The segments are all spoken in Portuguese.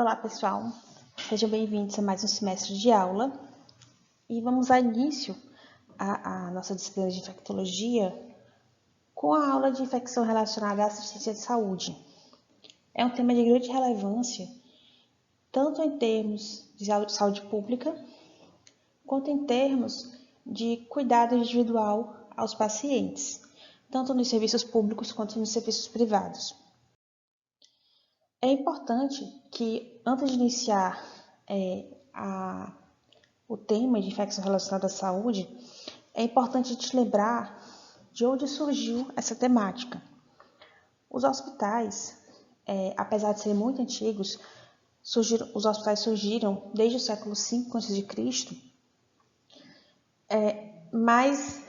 Olá, pessoal. Sejam bem-vindos a mais um semestre de aula. E vamos dar início à nossa disciplina de infectologia com a aula de infecção relacionada à assistência de saúde. É um tema de grande relevância, tanto em termos de saúde pública, quanto em termos de cuidado individual aos pacientes, tanto nos serviços públicos quanto nos serviços privados. É importante que, antes de iniciar o tema de infecção relacionada à saúde, é importante te lembrar de onde surgiu essa temática. Os hospitais, apesar de serem muito antigos, os hospitais surgiram desde o século V a.C., mas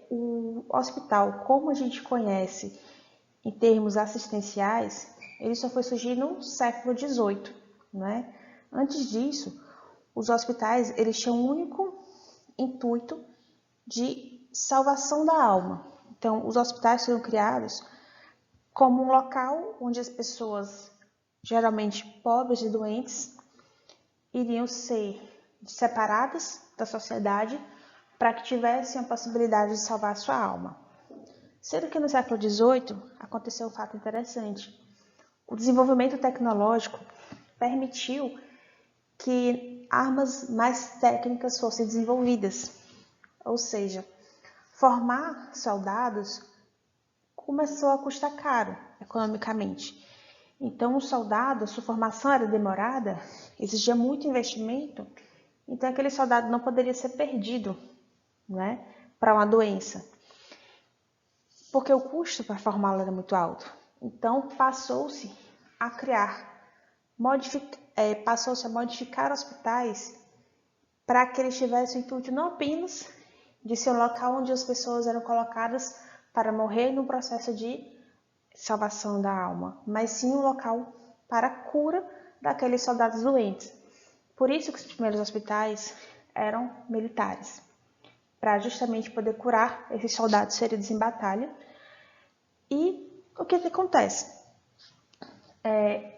o hospital, como a gente conhece em termos assistenciais, ele só foi surgir no século XVIII, né? Antes disso, os hospitais eles tinham um único intuito de salvação da alma. Então, os hospitais foram criados como um local onde as pessoas, geralmente pobres e doentes, iriam ser separadas da sociedade para que tivessem a possibilidade de salvar a sua alma. Sendo que no século XVIII aconteceu um fato interessante. O desenvolvimento tecnológico permitiu que armas mais técnicas fossem desenvolvidas, ou seja, formar soldados começou a custar caro economicamente. Então, o soldado, sua formação era demorada, exigia muito investimento, então aquele soldado não poderia ser perdido, né, para uma doença, porque o custo para formá-lo era muito alto. Então, passou-se a modificar hospitais para que eles tivessem o intuito não apenas de ser um local onde as pessoas eram colocadas para morrer no processo de salvação da alma, mas sim um local para a cura daqueles soldados doentes. Por isso que os primeiros hospitais eram militares, para justamente poder curar esses soldados feridos em batalha. E o que acontece?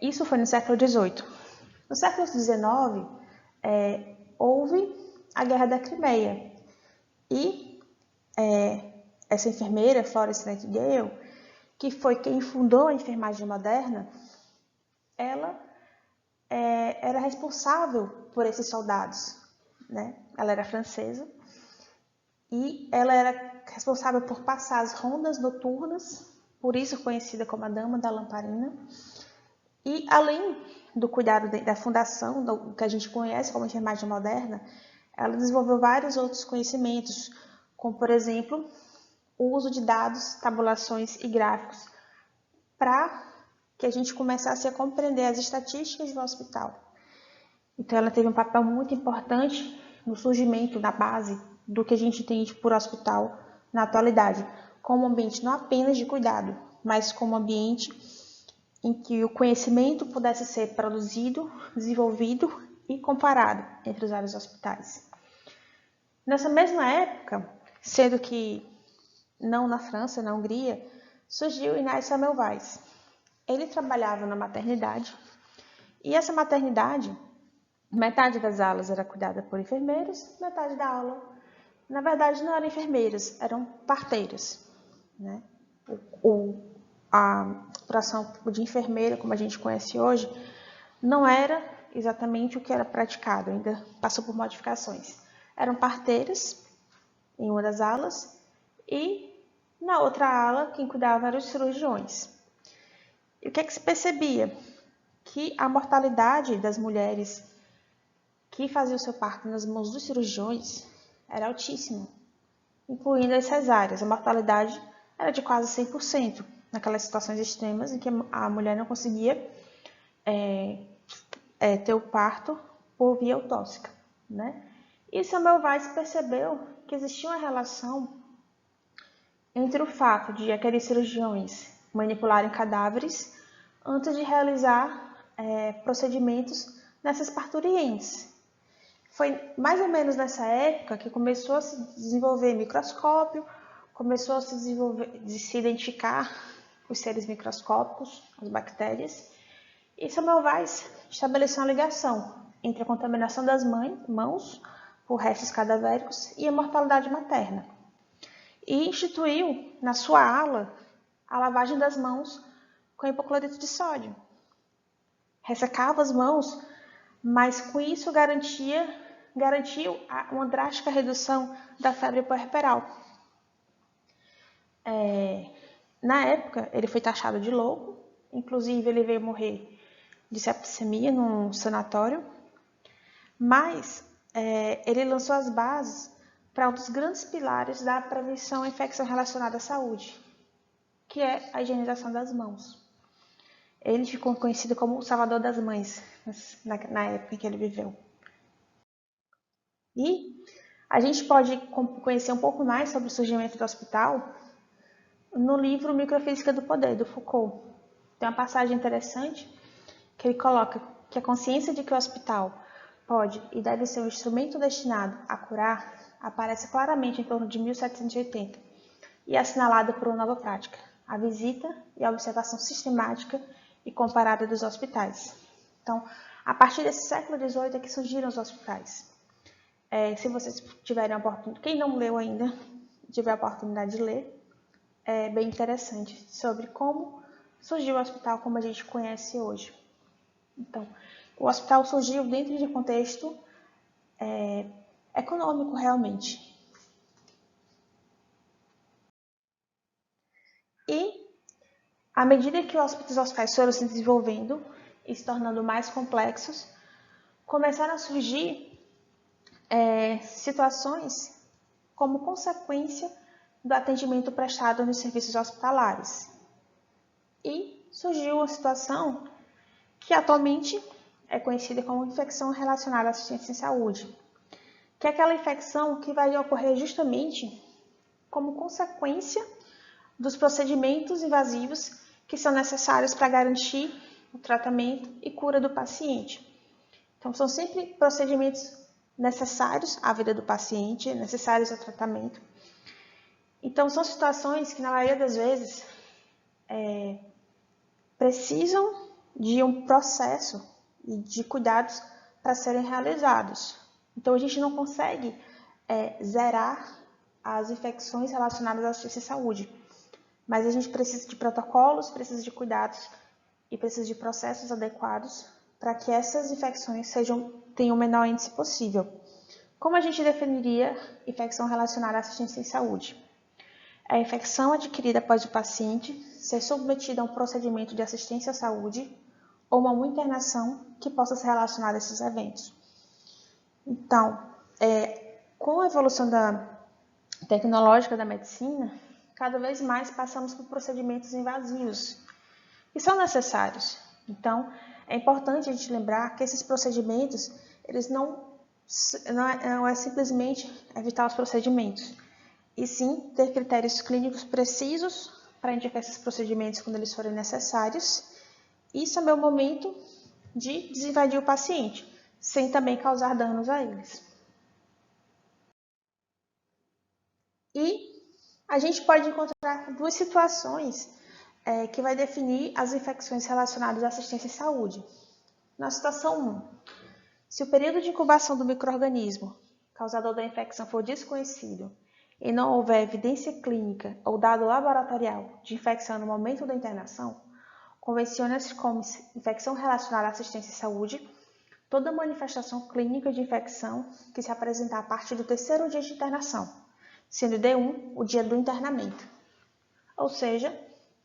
Isso foi no século XVIII. No século XIX, houve a Guerra da Crimeia. E essa enfermeira, Florence Nightingale, que foi quem fundou a enfermagem moderna, ela era responsável por esses soldados, né? Ela era francesa e ela era responsável por passar as rondas noturnas, por isso conhecida como a Dama da Lamparina. E além do cuidado da fundação, do que a gente conhece como enfermagem moderna, ela desenvolveu vários outros conhecimentos, como, por exemplo, o uso de dados, tabulações e gráficos, para que a gente começasse a compreender as estatísticas do hospital. Então, ela teve um papel muito importante no surgimento, na base do que a gente entende por hospital na atualidade, como ambiente não apenas de cuidado, mas como ambiente em que o conhecimento pudesse ser produzido, desenvolvido e comparado entre os vários hospitais. Nessa mesma época, sendo que não na França, na Hungria, surgiu Ignaz Semmelweis. Ele trabalhava na maternidade e essa maternidade, metade das aulas era cuidada por enfermeiros, metade da aula, na verdade, não eram enfermeiras, eram parteiras, né? A profissão de enfermeira, como a gente conhece hoje, não era exatamente o que era praticado, ainda passou por modificações. Eram parteiras em uma das alas e na outra ala quem cuidava eram os cirurgiões. E o que é que se percebia? Que a mortalidade das mulheres que faziam o seu parto nas mãos dos cirurgiões era altíssima, incluindo as cesáreas. A mortalidade era de quase 100%, naquelas situações extremas em que a mulher não conseguia ter o parto por via autóxica, né? E Semmelweis percebeu que existia uma relação entre o fato de aqueles cirurgiões manipularem cadáveres antes de realizar procedimentos nessas parturientes. Foi mais ou menos nessa época que começou a se desenvolver microscópio, começou a se identificar os seres microscópicos, as bactérias, E Samuel Weiss estabeleceu uma ligação entre a contaminação das mãos por restos cadavéricos e a mortalidade materna. E instituiu, na sua ala, a lavagem das mãos com hipoclorito de sódio. Ressecava as mãos, mas com isso garantiu uma drástica redução da febre puerperal. Na época, ele foi taxado de louco, inclusive ele veio morrer de septicemia num sanatório, mas ele lançou as bases para um dos grandes pilares da prevenção à infecção relacionada à saúde, que é a higienização das mãos. Ele ficou conhecido como o salvador das mães, na época em que ele viveu. E a gente pode conhecer um pouco mais sobre o surgimento do hospital no livro Microfísica do Poder, do Foucault. Tem uma passagem interessante que ele coloca que a consciência de que o hospital pode e deve ser um instrumento destinado a curar aparece claramente em torno de 1780 e é assinalada por uma nova prática, a visita e a observação sistemática e comparada dos hospitais. Então, a partir desse século XVIII é que surgiram os hospitais. Se vocês tiverem a oportunidade, quem não leu ainda, tiver a oportunidade de ler, é bem interessante sobre como surgiu o hospital como a gente conhece hoje. Então, o hospital surgiu dentro de contexto econômico, realmente. E, à medida que os hospitais foram se desenvolvendo e se tornando mais complexos, começaram a surgir situações como consequência do atendimento prestado nos serviços hospitalares. E surgiu uma situação que atualmente é conhecida como infecção relacionada à assistência em saúde, que é aquela infecção que vai ocorrer justamente como consequência dos procedimentos invasivos que são necessários para garantir o tratamento e cura do paciente. Então, são sempre procedimentos necessários à vida do paciente, necessários ao tratamento. Então, são situações que, na maioria das vezes, precisam de um processo e de cuidados para serem realizados. Então, a gente não consegue zerar as infecções relacionadas à assistência à saúde, mas a gente precisa de protocolos, precisa de cuidados e precisa de processos adequados para que essas infecções tenham o menor índice possível. Como a gente definiria infecção relacionada à assistência em saúde? A infecção adquirida após o paciente ser submetido a um procedimento de assistência à saúde ou uma internação que possa ser relacionada a esses eventos. Então, com a evolução tecnológica da medicina, cada vez mais passamos por procedimentos invasivos que são necessários. Então, é importante a gente lembrar que esses procedimentos, eles não é simplesmente evitar os procedimentos, e sim ter critérios clínicos precisos para indicar esses procedimentos quando eles forem necessários e saber o momento de desinvadir o paciente, sem também causar danos a eles. E a gente pode encontrar duas situações que vai definir as infecções relacionadas à assistência em saúde. Na situação 1, se o período de incubação do micro-organismo causador da infecção for desconhecido e não houver evidência clínica ou dado laboratorial de infecção no momento da internação, convenciona-se como infecção relacionada à assistência em saúde toda manifestação clínica de infecção que se apresentar a partir do 3º dia de internação, sendo D1 o dia do internamento, ou seja,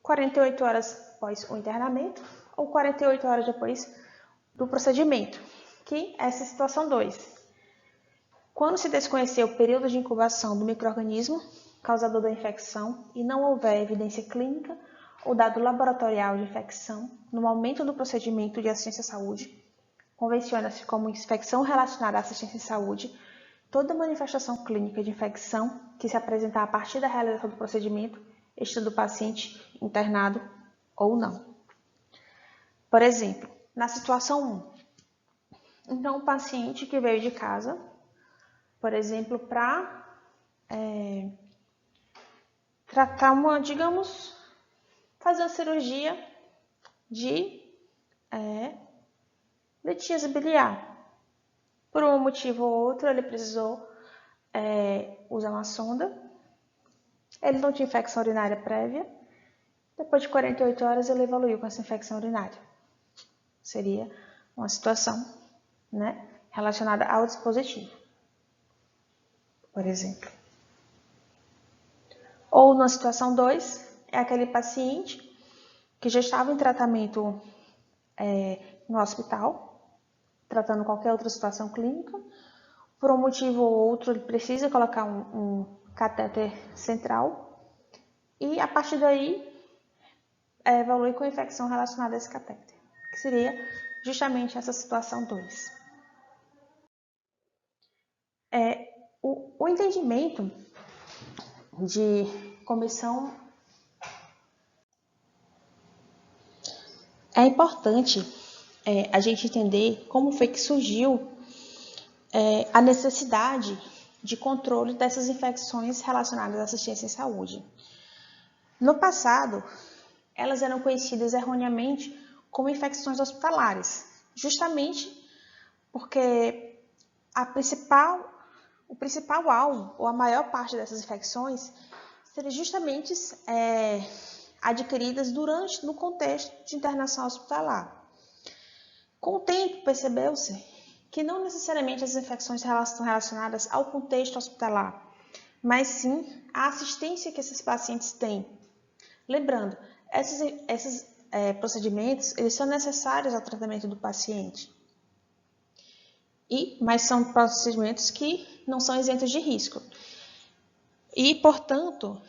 48 horas após o internamento ou 48 horas depois do procedimento, que é essa situação 2. Quando se desconhecer o período de incubação do micro-organismo causador da infecção e não houver evidência clínica ou dado laboratorial de infecção no momento do procedimento de assistência à saúde, convenciona-se como infecção relacionada à assistência em saúde toda manifestação clínica de infecção que se apresentar a partir da realização do procedimento, estando o paciente internado ou não. Por exemplo, na situação 1, então o paciente que veio de casa, por exemplo, para tratar fazer uma cirurgia de litíase biliar. Por um motivo ou outro, ele precisou usar uma sonda. Ele não tinha infecção urinária prévia. Depois de 48 horas, ele evoluiu com essa infecção urinária. Seria uma situação, né, relacionada ao dispositivo, por exemplo. Ou na situação 2, é aquele paciente que já estava em tratamento no hospital, tratando qualquer outra situação clínica. Por um motivo ou outro, ele precisa colocar um catéter central e, a partir daí, evolui com infecção relacionada a esse catéter, que seria justamente essa situação 2. O entendimento de comissão é importante a gente entender como foi que surgiu a necessidade de controle dessas infecções relacionadas à assistência em saúde. No passado, elas eram conhecidas erroneamente como infecções hospitalares, justamente porque o principal alvo, ou a maior parte dessas infecções, seriam justamente adquiridas no contexto de internação hospitalar. Com o tempo, percebeu-se que não necessariamente as infecções estão relacionadas ao contexto hospitalar, mas sim à assistência que esses pacientes têm. Lembrando, esses procedimentos eles são necessários ao tratamento do paciente, mas são procedimentos que não são isentos de risco. E, portanto,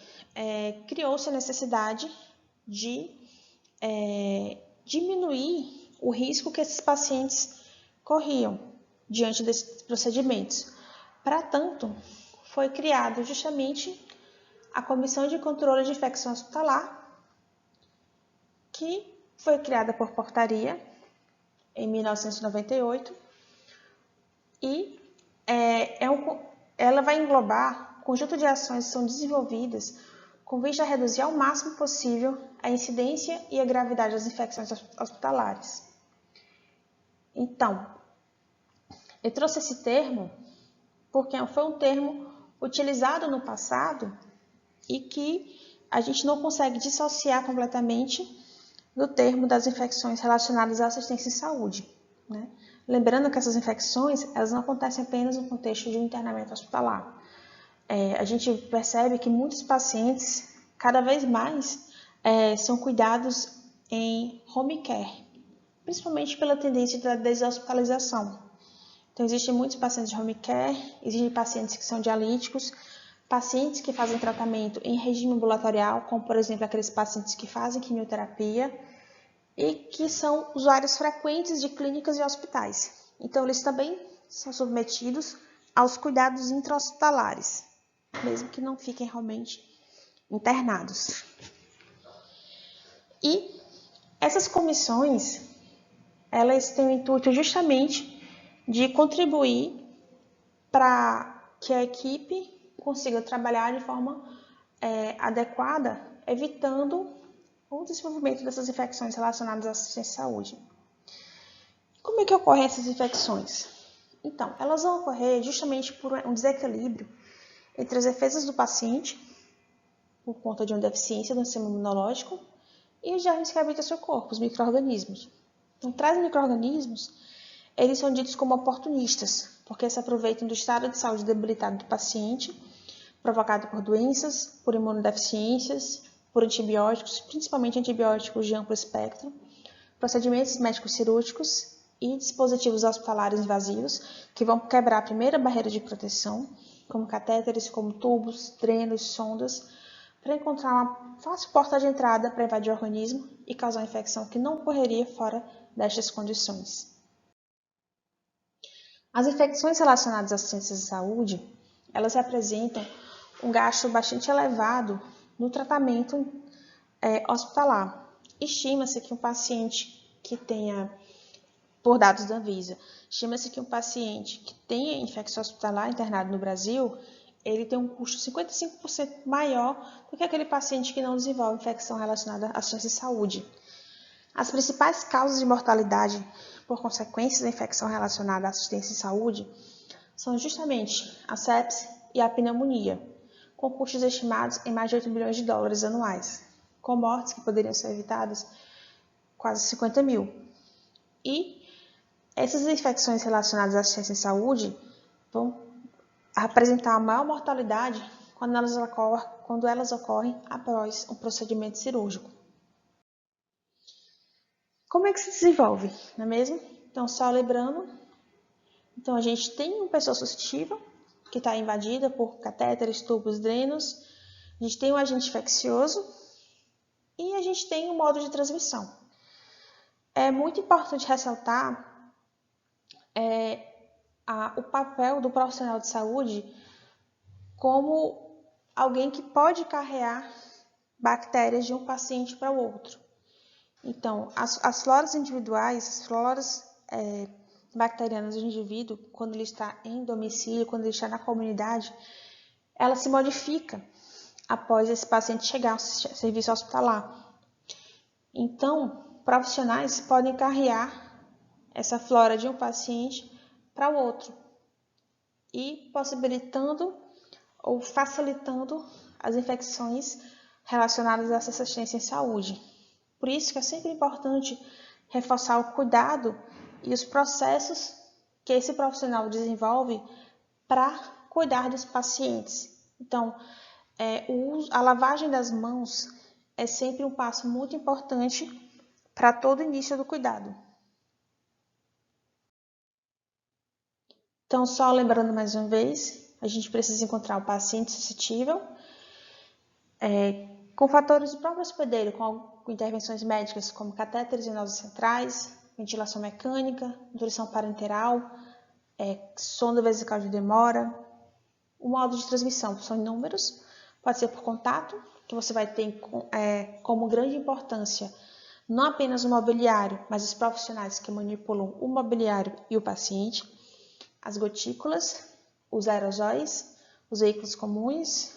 criou-se a necessidade de diminuir o risco que esses pacientes corriam diante desses procedimentos. Para tanto, foi criado justamente a Comissão de Controle de Infecção Hospitalar, que foi criada por portaria em 1998 e ela vai englobar um conjunto de ações que são desenvolvidas com vista a reduzir ao máximo possível a incidência e a gravidade das infecções hospitalares. Então, eu trouxe esse termo porque foi um termo utilizado no passado e que a gente não consegue dissociar completamente do termo das infecções relacionadas à assistência em saúde, né? Lembrando que essas infecções elas não acontecem apenas no contexto de um internamento hospitalar. A gente percebe que muitos pacientes, cada vez mais, são cuidados em home care, principalmente pela tendência da deshospitalização. Então, existem muitos pacientes de home care, existem pacientes que são dialíticos, pacientes que fazem tratamento em regime ambulatorial, como, por exemplo, aqueles pacientes que fazem quimioterapia e que são usuários frequentes de clínicas e hospitais. Então, eles também são submetidos aos cuidados intra-hospitalares, mesmo que não fiquem realmente internados. E essas comissões, elas têm o intuito justamente de contribuir para que a equipe consiga trabalhar de forma adequada, evitando o desenvolvimento dessas infecções relacionadas à assistência à saúde. Como é que ocorrem essas infecções? Então, elas vão ocorrer justamente por um desequilíbrio entre as defesas do paciente, por conta de uma deficiência do sistema imunológico, e os germes que habitam seu corpo, os micro-organismos. Então, tais micro-organismos, eles são ditos como oportunistas, porque se aproveitam do estado de saúde debilitado do paciente, provocado por doenças, por imunodeficiências, por antibióticos, principalmente antibióticos de amplo espectro, procedimentos médicos cirúrgicos e dispositivos hospitalares invasivos que vão quebrar a primeira barreira de proteção, como catéteres, como tubos, drenos, sondas, para encontrar uma fácil porta de entrada para invadir o organismo e causar uma infecção que não ocorreria fora destas condições. As infecções relacionadas à assistência de saúde, elas representam um gasto bastante elevado no tratamento hospitalar. Estima-se que um paciente que tenha, por dados da Anvisa, estima-se que um paciente que tenha infecção hospitalar internado no Brasil, ele tem um custo 55% maior do que aquele paciente que não desenvolve infecção relacionada à assistência de saúde. As principais causas de mortalidade por consequências da infecção relacionada à assistência em saúde são justamente a sepse e a pneumonia, com custos estimados em mais de 8 bilhões de dólares anuais, com mortes que poderiam ser evitadas quase 50 mil. E essas infecções relacionadas à assistência em saúde vão apresentar a maior mortalidade quando elas ocorrem após um procedimento cirúrgico. Como é que se desenvolve, não é mesmo? Então, só lembrando, a gente tem uma pessoa suscetível, que está invadida por catéteres, tubos, drenos, a gente tem um agente infeccioso e a gente tem um modo de transmissão. É muito importante ressaltar o papel do profissional de saúde como alguém que pode carrear bactérias de um paciente para o outro. Então, as floras individuais, as floras bacterianas do indivíduo, quando ele está em domicílio, quando ele está na comunidade, ela se modifica após esse paciente chegar ao serviço hospitalar. Então, profissionais podem carrear essa flora de um paciente para o outro e possibilitando ou facilitando as infecções relacionadas a essa assistência em saúde. Por isso que é sempre importante reforçar o cuidado e os processos que esse profissional desenvolve para cuidar dos pacientes. Então, a lavagem das mãos é sempre um passo muito importante para todo o início do cuidado. Então, só lembrando mais uma vez, a gente precisa encontrar o paciente suscetível, com fatores do próprio hospedeiro, com intervenções médicas como catéteres venosos centrais, ventilação mecânica, nutrição parenteral, sonda vesical de demora. O modo de transmissão são inúmeros, pode ser por contato, que você vai ter como grande importância não apenas o mobiliário, mas os profissionais que manipulam o mobiliário e o paciente, as gotículas, os aerosóis, os veículos comuns,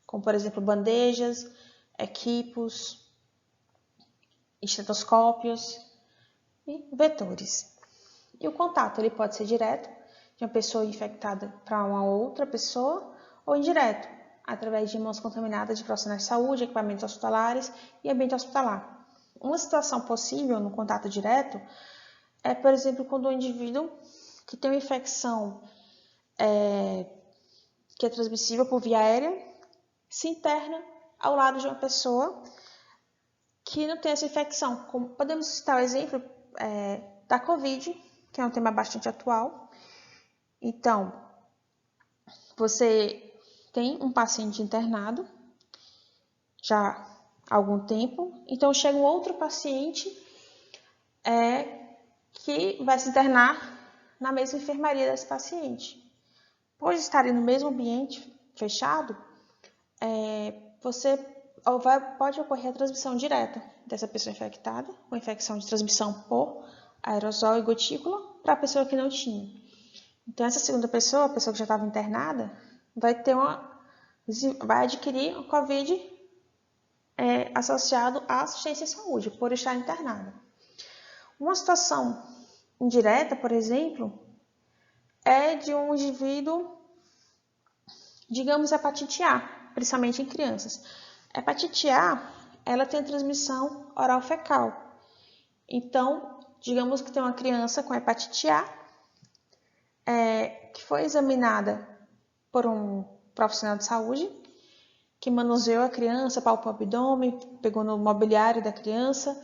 como por exemplo bandejas, equipos, estetoscópios e vetores. E o contato ele pode ser direto, de uma pessoa infectada para uma outra pessoa, ou indireto, através de mãos contaminadas de profissionais de saúde, equipamentos hospitalares e ambiente hospitalar. Uma situação possível no contato direto é, por exemplo, quando o indivíduo que tem uma infecção que é transmissível por via aérea se interna ao lado de uma pessoa que não tem essa infecção. Como podemos citar o exemplo da Covid, que é um tema bastante atual. Então, você tem um paciente internado já há algum tempo, então chega um outro paciente que vai se internar na mesma enfermaria desse paciente. Por estarem no mesmo ambiente fechado, pode ocorrer a transmissão direta dessa pessoa infectada, com infecção de transmissão por aerosol e gotícula, para a pessoa que não tinha. Então, essa segunda pessoa, a pessoa que já estava internada, vai adquirir o COVID associado à assistência à saúde, por estar internada. Uma situação indireta, por exemplo, é de um indivíduo, digamos, hepatite A, principalmente em crianças. A hepatite A, ela tem transmissão oral-fecal. Então, digamos que tem uma criança com hepatite A, que foi examinada por um profissional de saúde, que manuseou a criança, palpou o abdômen, pegou no mobiliário da criança,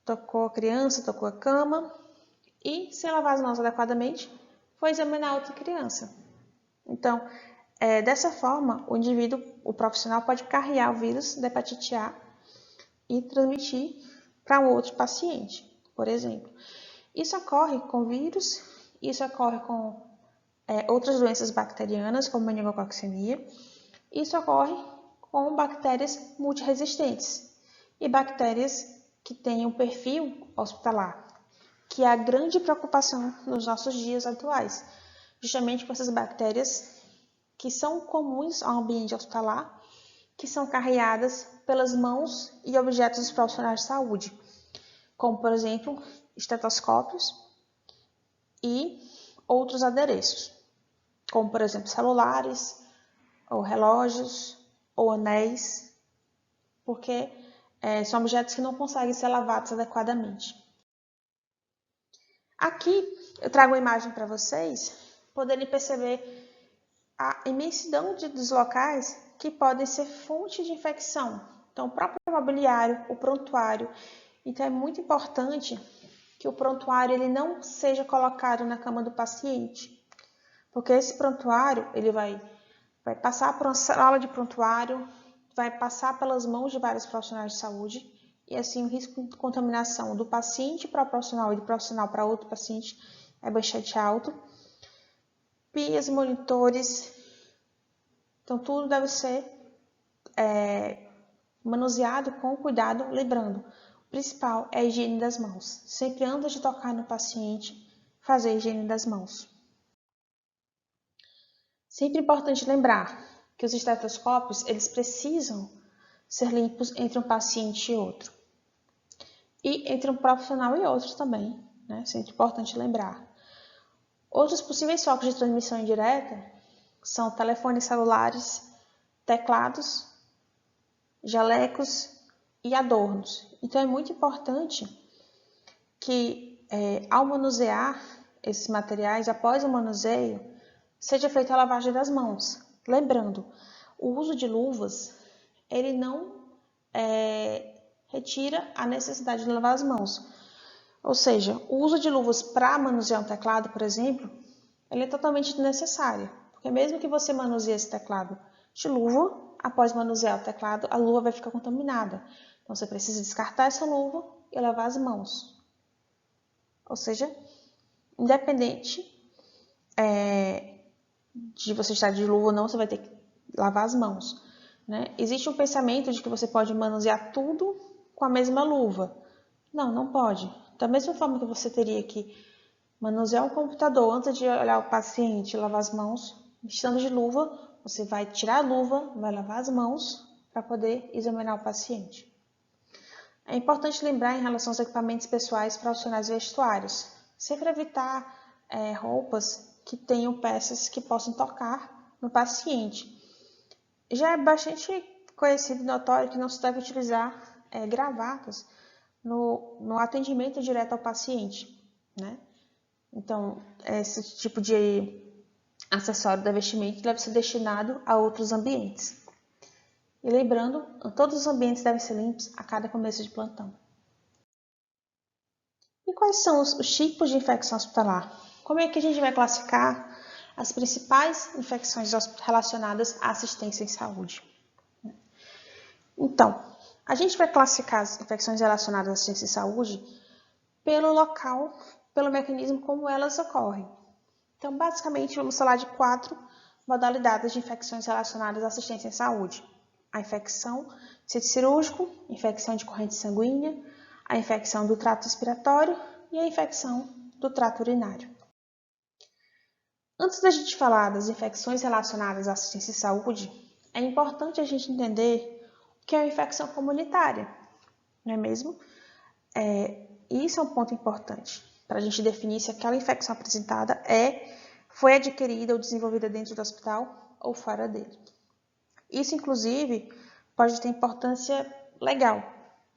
tocou a criança, tocou a cama e, sem lavar as mãos adequadamente, foi examinar outra criança. Então, dessa forma, o profissional pode carrear o vírus da hepatite A e transmitir para um outro paciente, por exemplo. Isso ocorre com vírus, isso ocorre com outras doenças bacterianas, como a meningococcemia. Isso ocorre com bactérias multiresistentes e bactérias que têm um perfil hospitalar, que é a grande preocupação nos nossos dias atuais, justamente com essas bactérias que são comuns ao ambiente hospitalar, que são carreadas pelas mãos e objetos dos profissionais de saúde. como, por exemplo, estetoscópios e outros adereços, como, por exemplo, celulares, ou relógios, ou anéis, porque são objetos que não conseguem ser lavados adequadamente. Aqui eu trago uma imagem para vocês poderem perceber a imensidão dos locais que podem ser fonte de infecção. Então, o próprio mobiliário, o prontuário. Então, é muito importante que o prontuário ele não seja colocado na cama do paciente, porque esse prontuário ele vai passar por uma sala de prontuário, vai passar pelas mãos de vários profissionais de saúde, e assim o risco de contaminação do paciente para o profissional e do profissional para outro paciente é bastante alto. Pias, monitores, então tudo deve ser manuseado com cuidado, lembrando, o principal é a higiene das mãos. Sempre antes de tocar no paciente, fazer a higiene das mãos. Sempre importante lembrar que os estetoscópios, eles precisam ser limpos entre um paciente e outro. E entre um profissional e outro também, né? Sempre importante lembrar. Outros possíveis focos de transmissão indireta são telefones celulares, teclados, jalecos e adornos. Então é muito importante que ao manusear esses materiais, após o manuseio, seja feita a lavagem das mãos. Lembrando, o uso de luvas, ele não retira a necessidade de lavar as mãos. Ou seja, o uso de luvas para manusear um teclado, por exemplo, ele é totalmente desnecessário. Porque mesmo que você manuseie esse teclado de luva, após manusear o teclado, a luva vai ficar contaminada. Então, você precisa descartar essa luva e lavar as mãos. Ou seja, independente de você estar de luva ou não, você vai ter que lavar as mãos. Né? Existe um pensamento de que você pode manusear tudo com a mesma luva. Não, não pode. Da mesma forma que você teria que manusear um computador antes de olhar o paciente e lavar as mãos, estando de luva, você vai tirar a luva, vai lavar as mãos para poder examinar o paciente. É importante lembrar em relação aos equipamentos pessoais profissionais e vestuários. Sempre evitar roupas que tenham peças que possam tocar no paciente. Já é bastante conhecido e notório que não se deve utilizar gravatas no atendimento direto ao paciente, né? Então, esse tipo de acessório da vestimenta deve ser destinado a outros ambientes. E lembrando, todos os ambientes devem ser limpos a cada começo de plantão. E quais são os tipos de infecção hospitalar? Como é que a gente vai classificar as principais infecções relacionadas à assistência em saúde? Então, a gente vai classificar as infecções relacionadas à assistência em saúde pelo local, pelo mecanismo como elas ocorrem. Então, basicamente, vamos falar de 4 modalidades de infecções relacionadas à assistência em saúde. A infecção de sítio cirúrgico, infecção de corrente sanguínea, a infecção do trato respiratório e a infecção do trato urinário. Antes da gente falar das infecções relacionadas à assistência em saúde, é importante a gente entender o que é uma infecção comunitária, não é mesmo? Isso é um ponto importante para a gente definir se aquela infecção apresentada foi adquirida ou desenvolvida dentro do hospital ou fora dele. Isso, inclusive, pode ter importância legal,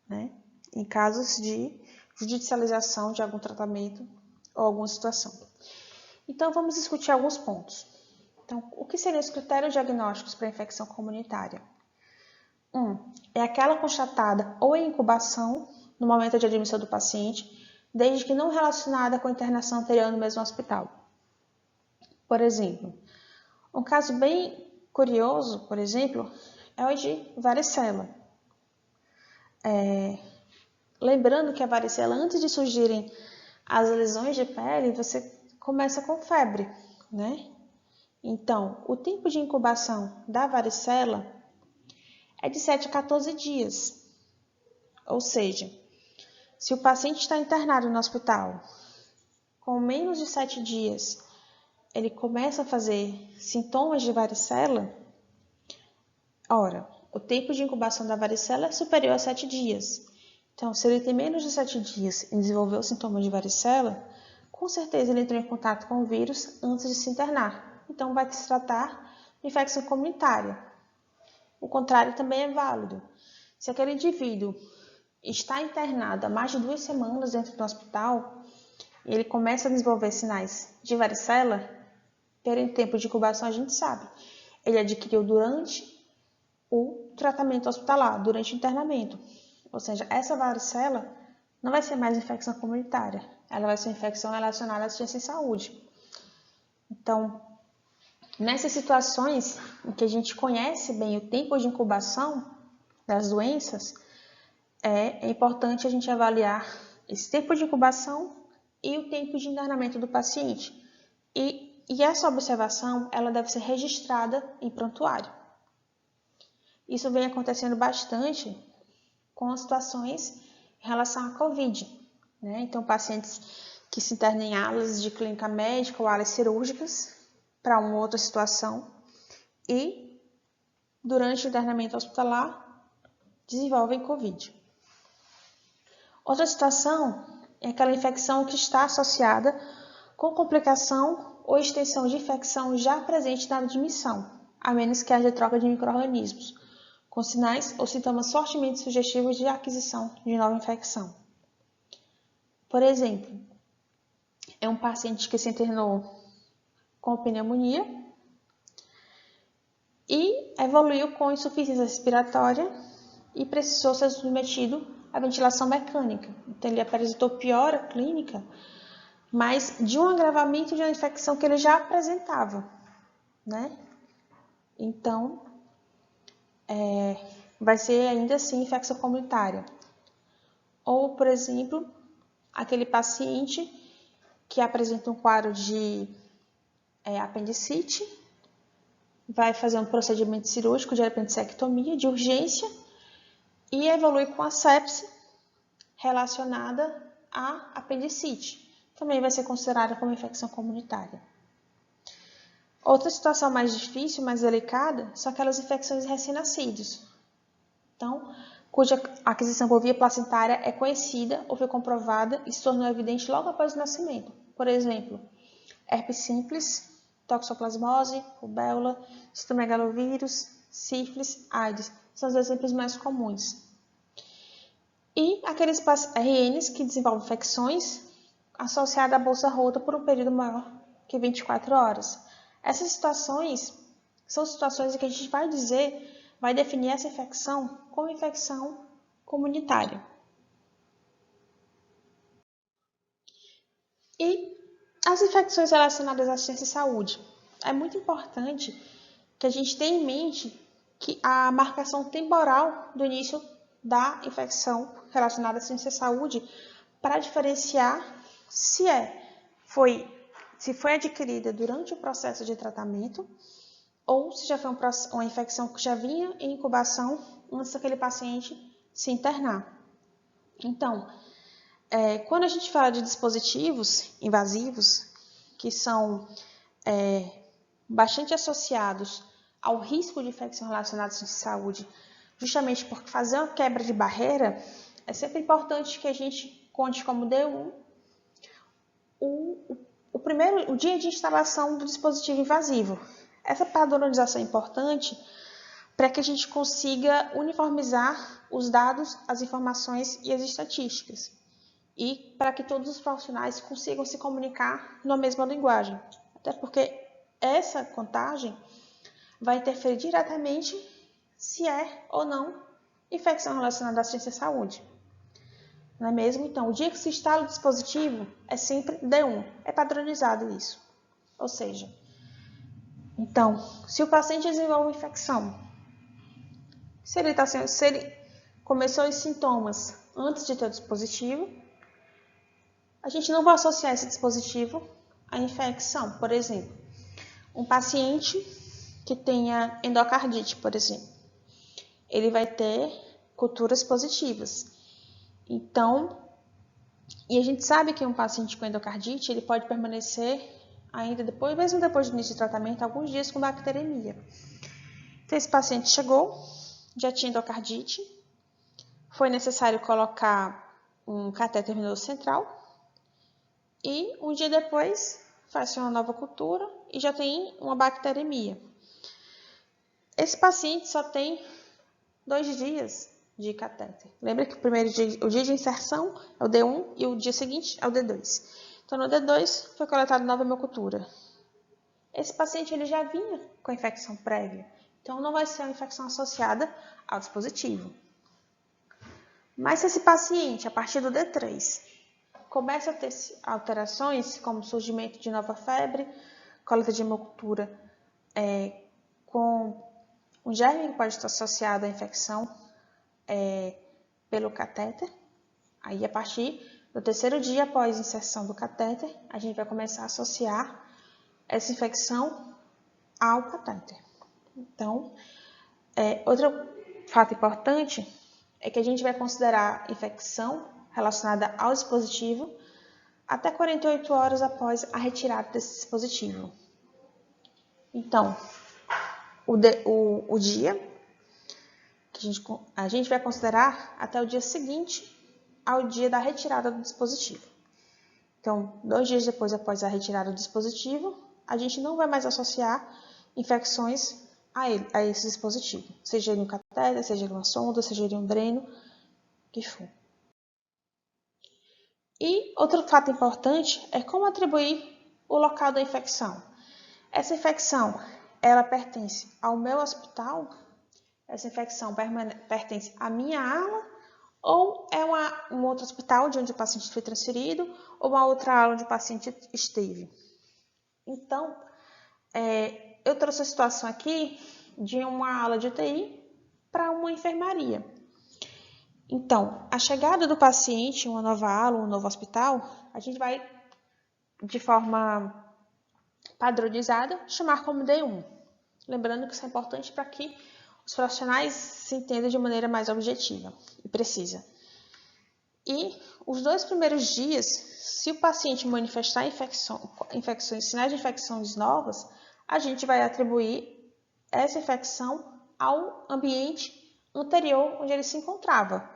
né? Em casos de judicialização de algum tratamento ou alguma situação. Então, vamos discutir alguns pontos. Então, o que seriam os critérios diagnósticos para a infecção comunitária? 1. É aquela constatada ou em incubação no momento de admissão do paciente, desde que não relacionada com a internação anterior no mesmo hospital. Por exemplo, um caso bem curioso, por exemplo, é o de varicela. Lembrando que a varicela, antes de surgirem as lesões de pele, você começa com febre, né? Então, o tempo de incubação da varicela é de 7 a 14 dias. Ou seja, se o paciente está internado no hospital com menos de 7 dias, ele começa a fazer sintomas de varicela, ora, o tempo de incubação da varicela é superior a 7 dias. Então, se ele tem menos de 7 dias e desenvolveu sintomas de varicela, com certeza ele entrou em contato com o vírus antes de se internar. Então, vai se tratar de infecção comunitária. O contrário também é válido. Se aquele indivíduo está internado há mais de 2 semanas dentro do hospital e ele começa a desenvolver sinais de varicela, pelo tempo de incubação a gente sabe. Ele adquiriu durante o tratamento hospitalar, durante o internamento. Ou seja, essa varicela não vai ser mais infecção comunitária, ela vai ser infecção relacionada à assistência em saúde. Então, nessas situações em que a gente conhece bem o tempo de incubação das doenças, é importante a gente avaliar esse tempo de incubação e o tempo de internamento do paciente. E essa observação ela deve ser registrada em prontuário. Isso vem acontecendo bastante com as situações em relação à Covid, né? Então, pacientes que se internam em alas de clínica médica ou alas cirúrgicas para uma outra situação e, durante o internamento hospitalar, desenvolvem Covid. Outra situação é aquela infecção que está associada com complicação ou extensão de infecção já presente na admissão, a menos que haja troca de micro-organismos, com sinais ou sintomas fortemente sugestivos de aquisição de nova infecção. Por exemplo, é um paciente que se internou com pneumonia e evoluiu com insuficiência respiratória e precisou ser submetido à ventilação mecânica. Então, ele apresentou piora clínica, mas de um agravamento de uma infecção que ele já apresentava, né? Então, vai ser ainda assim infecção comunitária. Ou, por exemplo, aquele paciente que apresenta um quadro de apendicite, vai fazer um procedimento cirúrgico de apendicectomia de urgência e evolui com a sepse relacionada à apendicite. Também vai ser considerada como infecção comunitária. Outra situação mais difícil, mais delicada, são aquelas infecções de recém-nascidos. Então, cuja aquisição por via placentária é conhecida ou foi comprovada e se tornou evidente logo após o nascimento. Por exemplo, herpes simples, toxoplasmose, rubéola, citomegalovírus, sífilis, AIDS. São os exemplos mais comuns. E aqueles RNs que desenvolvem infecções associadas à bolsa rota por um período maior que 24 horas. Essas situações são situações em que a gente vai definir essa infecção como infecção comunitária. E as infecções relacionadas à assistência e saúde. É muito importante que a gente tenha em mente que a marcação temporal do início da infecção relacionada à assistência e saúde para diferenciar se foi adquirida durante o processo de tratamento ou se já foi uma infecção que já vinha em incubação antes daquele paciente se internar. Então, quando a gente fala de dispositivos invasivos, que são bastante associados ao risco de infecção relacionada à saúde, justamente porque fazer uma quebra de barreira, é sempre importante que a gente conte como D1 o dia de instalação do dispositivo invasivo. Essa padronização é importante para que a gente consiga uniformizar os dados, as informações e as estatísticas. E para que todos os profissionais consigam se comunicar na mesma linguagem. Até porque essa contagem vai interferir diretamente se é ou não infecção relacionada à assistência à saúde. Não é mesmo? Então, o dia que se instala o dispositivo é sempre D1. É padronizado isso. Ou seja, então, se o paciente desenvolve uma infecção, se ele começou os sintomas antes de ter o dispositivo, a gente não vai associar esse dispositivo à infecção. Por exemplo, um paciente que tenha endocardite, por exemplo, ele vai ter culturas positivas. Então, e a gente sabe que um paciente com endocardite, ele pode permanecer ainda mesmo depois do início do tratamento, alguns dias com bacteremia. Então, esse paciente chegou, já tinha endocardite, foi necessário colocar um catéter venoso central e um dia depois faz uma nova cultura e já tem uma bacteremia. Esse paciente só tem 2 dias de catéter. Lembra que o dia de inserção é o D1 e o dia seguinte é o D2. Então, no D2 foi coletada nova hemocultura. Esse paciente ele já vinha com a infecção prévia, então não vai ser uma infecção associada ao dispositivo. Mas se esse paciente, a partir do D3, começa a ter alterações, como surgimento de nova febre, coleta de hemocultura com um germe que pode estar associado à infecção pelo catéter, aí a partir do 3º dia após a inserção do catéter, a gente vai começar a associar essa infecção ao catéter. Então, outro fato importante é que a gente vai considerar infecção relacionada ao dispositivo até 48 horas após a retirada desse dispositivo. Então, o dia que a gente vai considerar até o dia seguinte ao dia da retirada do dispositivo. Então, 2 dias depois após a retirada do dispositivo, a gente não vai mais associar infecções a esse dispositivo, seja ele um catéter, seja ele uma sonda, seja ele um dreno, que for. E outro fato importante é como atribuir o local da infecção. Essa infecção, ela pertence ao meu hospital? Essa infecção pertence à minha ala? Ou é um outro hospital de onde o paciente foi transferido, ou uma outra ala onde o paciente esteve? Então, eu trouxe a situação aqui de uma ala de UTI para uma enfermaria. Então, a chegada do paciente em uma nova ala, um novo hospital, a gente vai, de forma padronizada, chamar como D1. Lembrando que isso é importante para que os profissionais se entendam de maneira mais objetiva e precisa. E os 2 primeiros dias, se o paciente manifestar sinais de infecções novas, a gente vai atribuir essa infecção ao ambiente anterior onde ele se encontrava,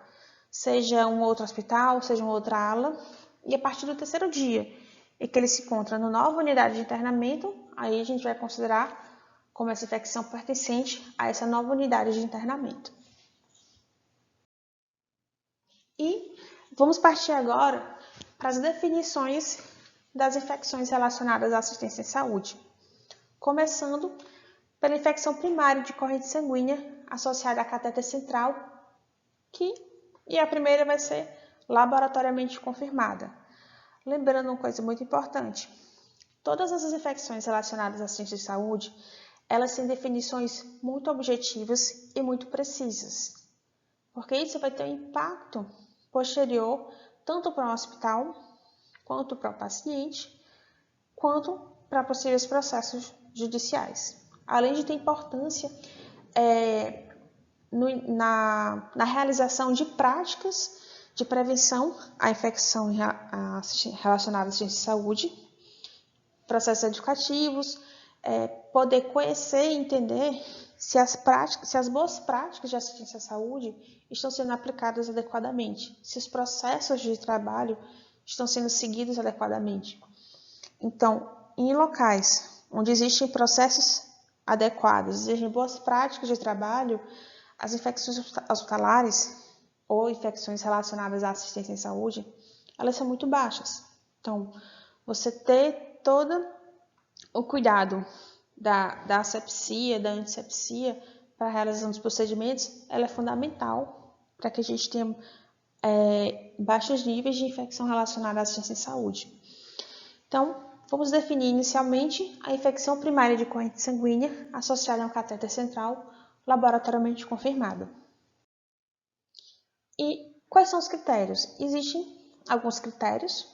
seja um outro hospital, seja uma outra ala, e a partir do 3º dia em que ele se encontra na nova unidade de internamento, aí a gente vai considerar como essa infecção pertencente a essa nova unidade de internamento. E vamos partir agora para as definições das infecções relacionadas à assistência em saúde, começando pela infecção primária de corrente sanguínea associada a catéter central, e a primeira vai ser laboratoriamente confirmada. Lembrando uma coisa muito importante, todas essas infecções relacionadas à assistência de saúde, elas têm definições muito objetivas e muito precisas, porque isso vai ter um impacto posterior tanto para o hospital, quanto para o paciente, quanto para possíveis processos judiciais. Além de ter importância na realização de práticas de prevenção à infecção relacionada à assistência de saúde, processos educativos, poder conhecer e entender se as boas práticas de assistência à saúde estão sendo aplicadas adequadamente, se os processos de trabalho estão sendo seguidos adequadamente. Então, em locais onde existem processos adequados, existem boas práticas de trabalho, as infecções hospitalares ou infecções relacionadas à assistência em saúde, elas são muito baixas. Então, você ter todo o cuidado da asepsia, da antisepsia para a realização dos procedimentos, ela é fundamental para que a gente tenha baixos níveis de infecção relacionada à assistência em saúde. Então, vamos definir inicialmente a infecção primária de corrente sanguínea associada a um catéter central laboratoriamente confirmado. E quais são os critérios? Existem alguns critérios,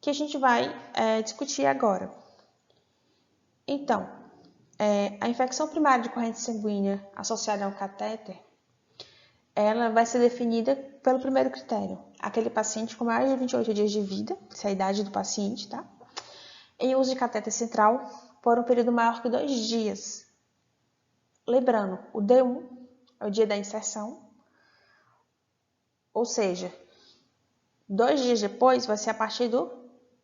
que a gente vai discutir agora. Então, a infecção primária de corrente sanguínea associada a um catéter, ela vai ser definida pelo primeiro critério, aquele paciente com mais de 28 dias de vida, essa é a idade do paciente, tá? Em uso de catéter central por um período maior que 2 dias. Lembrando, o D1 é o dia da inserção, Ou seja, 2 dias depois vai ser a partir do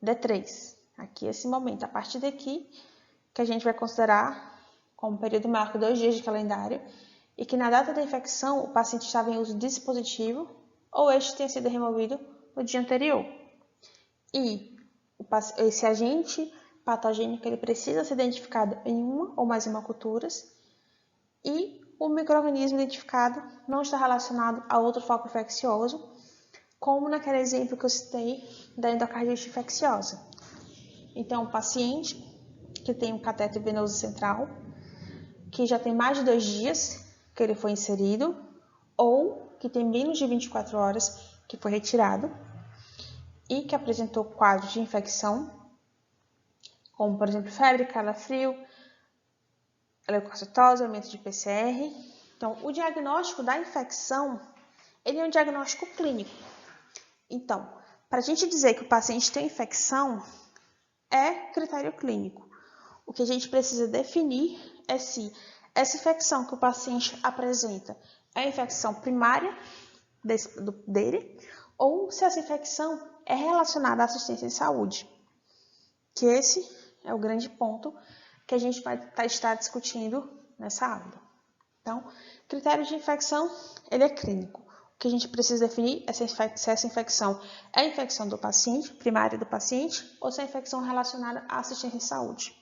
D3. Aqui, esse momento, a partir daqui, que a gente vai considerar como período maior que 2 dias de calendário e que na data da infecção o paciente estava em uso de dispositivo ou este tenha sido removido no dia anterior. E esse agente patogênico ele precisa ser identificado em uma ou mais hemoculturas e o micro-organismo identificado não está relacionado a outro foco infeccioso, como naquele exemplo que eu citei da endocardite infecciosa. Então, o paciente que tem um catéter venoso central, que já tem mais de 2 dias que ele foi inserido, ou que tem menos de 24 horas que foi retirado, e que apresentou quadros de infecção, como, por exemplo, febre, calafrio, leucocitose, aumento de PCR. Então, o diagnóstico da infecção, ele é um diagnóstico clínico. Então, para a gente dizer que o paciente tem infecção, é critério clínico. O que a gente precisa definir é se essa infecção que o paciente apresenta é a infecção primária dele ou se essa infecção é relacionada à assistência em saúde. Que esse é o grande ponto que a gente vai estar discutindo nessa aula. Então, critério de infecção, ele é clínico. O que a gente precisa definir é se essa infecção é a infecção do paciente, primária do paciente, ou se é a infecção relacionada à assistência em saúde.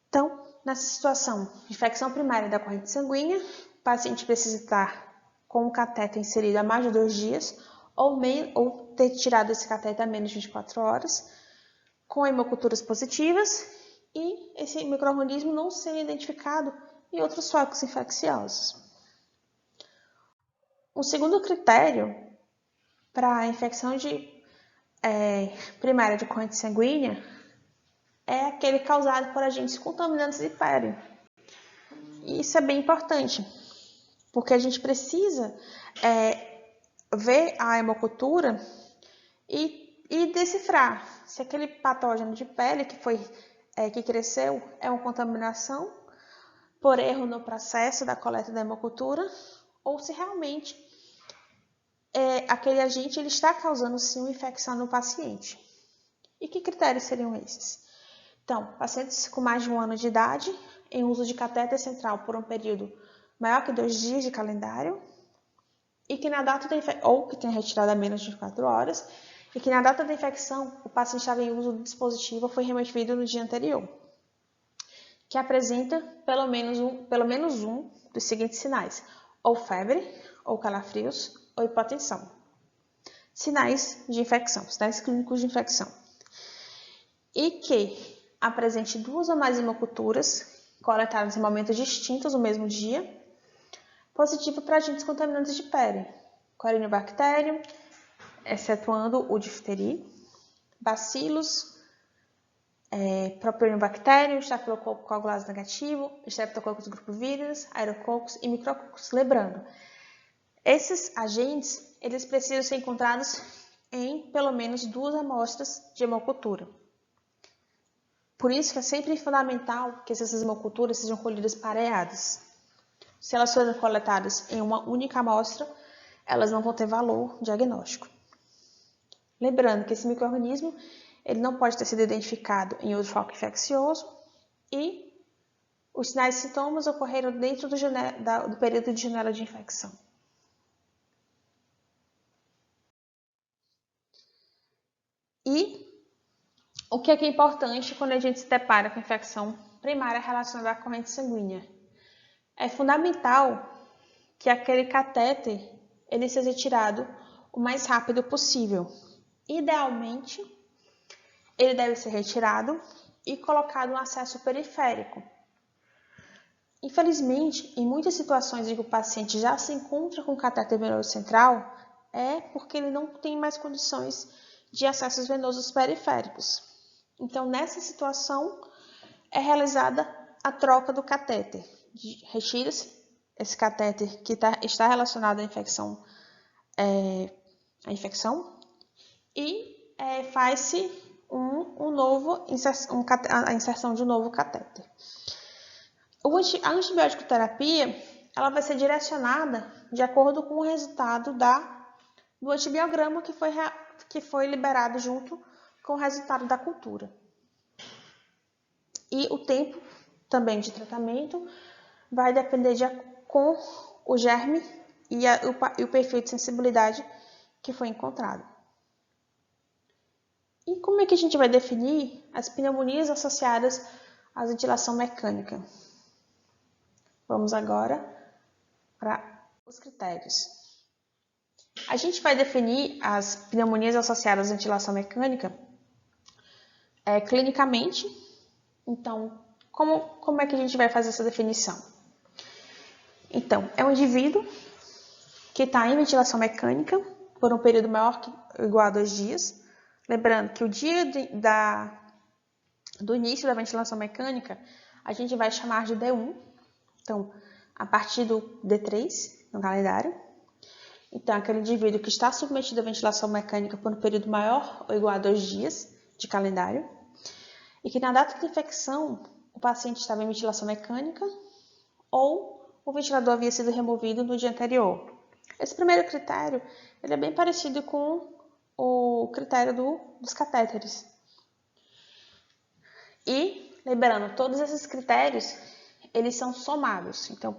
Então, nessa situação de infecção primária da corrente sanguínea, o paciente precisa estar com o catéter inserido há mais de 2 dias ou ter tirado esse catéter há menos de 24 horas, com hemoculturas positivas e esse micro-organismo não sendo identificado em outros focos infecciosos. Um segundo critério para a infecção primária de corrente sanguínea é aquele causado por agentes contaminantes de pele. E isso é bem importante, porque a gente precisa ver a hemocultura e decifrar se aquele patógeno de pele que cresceu é uma contaminação por erro no processo da coleta da hemocultura ou se realmente aquele agente ele está causando sim uma infecção no paciente. E que critérios seriam esses? Então, pacientes com mais de 1 ano de idade, em uso de catéter central por um período maior que 2 dias de calendário, e que na data da ou que tenha retirado há menos de 24 horas, e que na data da infecção o paciente estava em uso do dispositivo ou foi removido no dia anterior, que apresenta pelo menos um dos seguintes sinais, ou febre, ou calafrios, ou hipotensão. Sinais de infecção, sinais clínicos de infecção. E que apresente 2 ou mais hemoculturas coletadas em momentos distintos no mesmo dia, positivo para agentes contaminantes de pele, Corynebacterium, excetuando o difteri, bacilos, Propionibacterium, Staphylococcus coagulase negativo, Streptococcus grupo vírus, Aerococcus e Micrococcus. Lembrando, esses agentes eles precisam ser encontrados em pelo menos 2 amostras de hemocultura. Por isso que é sempre fundamental que essas hemoculturas sejam colhidas pareadas. Se elas forem coletadas em uma única amostra, elas não vão ter valor diagnóstico. Lembrando que esse micro-organismo ele não pode ter sido identificado em outro foco infeccioso e os sinais e sintomas ocorreram dentro do período de janela de infecção. E o que é importante quando a gente se depara com infecção primária relacionada à corrente sanguínea? É fundamental que aquele catéter ele seja tirado o mais rápido possível. Idealmente, ele deve ser retirado e colocado no acesso periférico. Infelizmente, em muitas situações em que o paciente já se encontra com catéter venoso central, é porque ele não tem mais condições de acessos venosos periféricos. Então, nessa situação, é realizada a troca do catéter. Retira-se esse catéter que está relacionado à infecção, e faz-se a inserção de um novo catéter. A antibiótico terapia ela vai ser direcionada de acordo com o resultado da do antibiograma que foi liberado junto com o resultado da cultura. E o tempo também de tratamento vai depender com o germe e o perfil de sensibilidade que foi encontrado. E como é que a gente vai definir as pneumonias associadas à ventilação mecânica? Vamos agora para os critérios. A gente vai definir as pneumonias associadas à ventilação mecânica clinicamente. Então, como é que a gente vai fazer essa definição? Então, é um indivíduo que está em ventilação mecânica por um período maior ou igual a 2 dias. Lembrando que o dia do início da ventilação mecânica a gente vai chamar de D1. Então, a partir do D3 no calendário. Então, aquele indivíduo que está submetido à ventilação mecânica por um período maior ou igual a 2 dias de calendário. E que na data de infecção o paciente estava em ventilação mecânica ou o ventilador havia sido removido no dia anterior. Esse primeiro critério ele é bem parecido com o critério dos catéteres. E, lembrando, todos esses critérios, eles são somados. Então,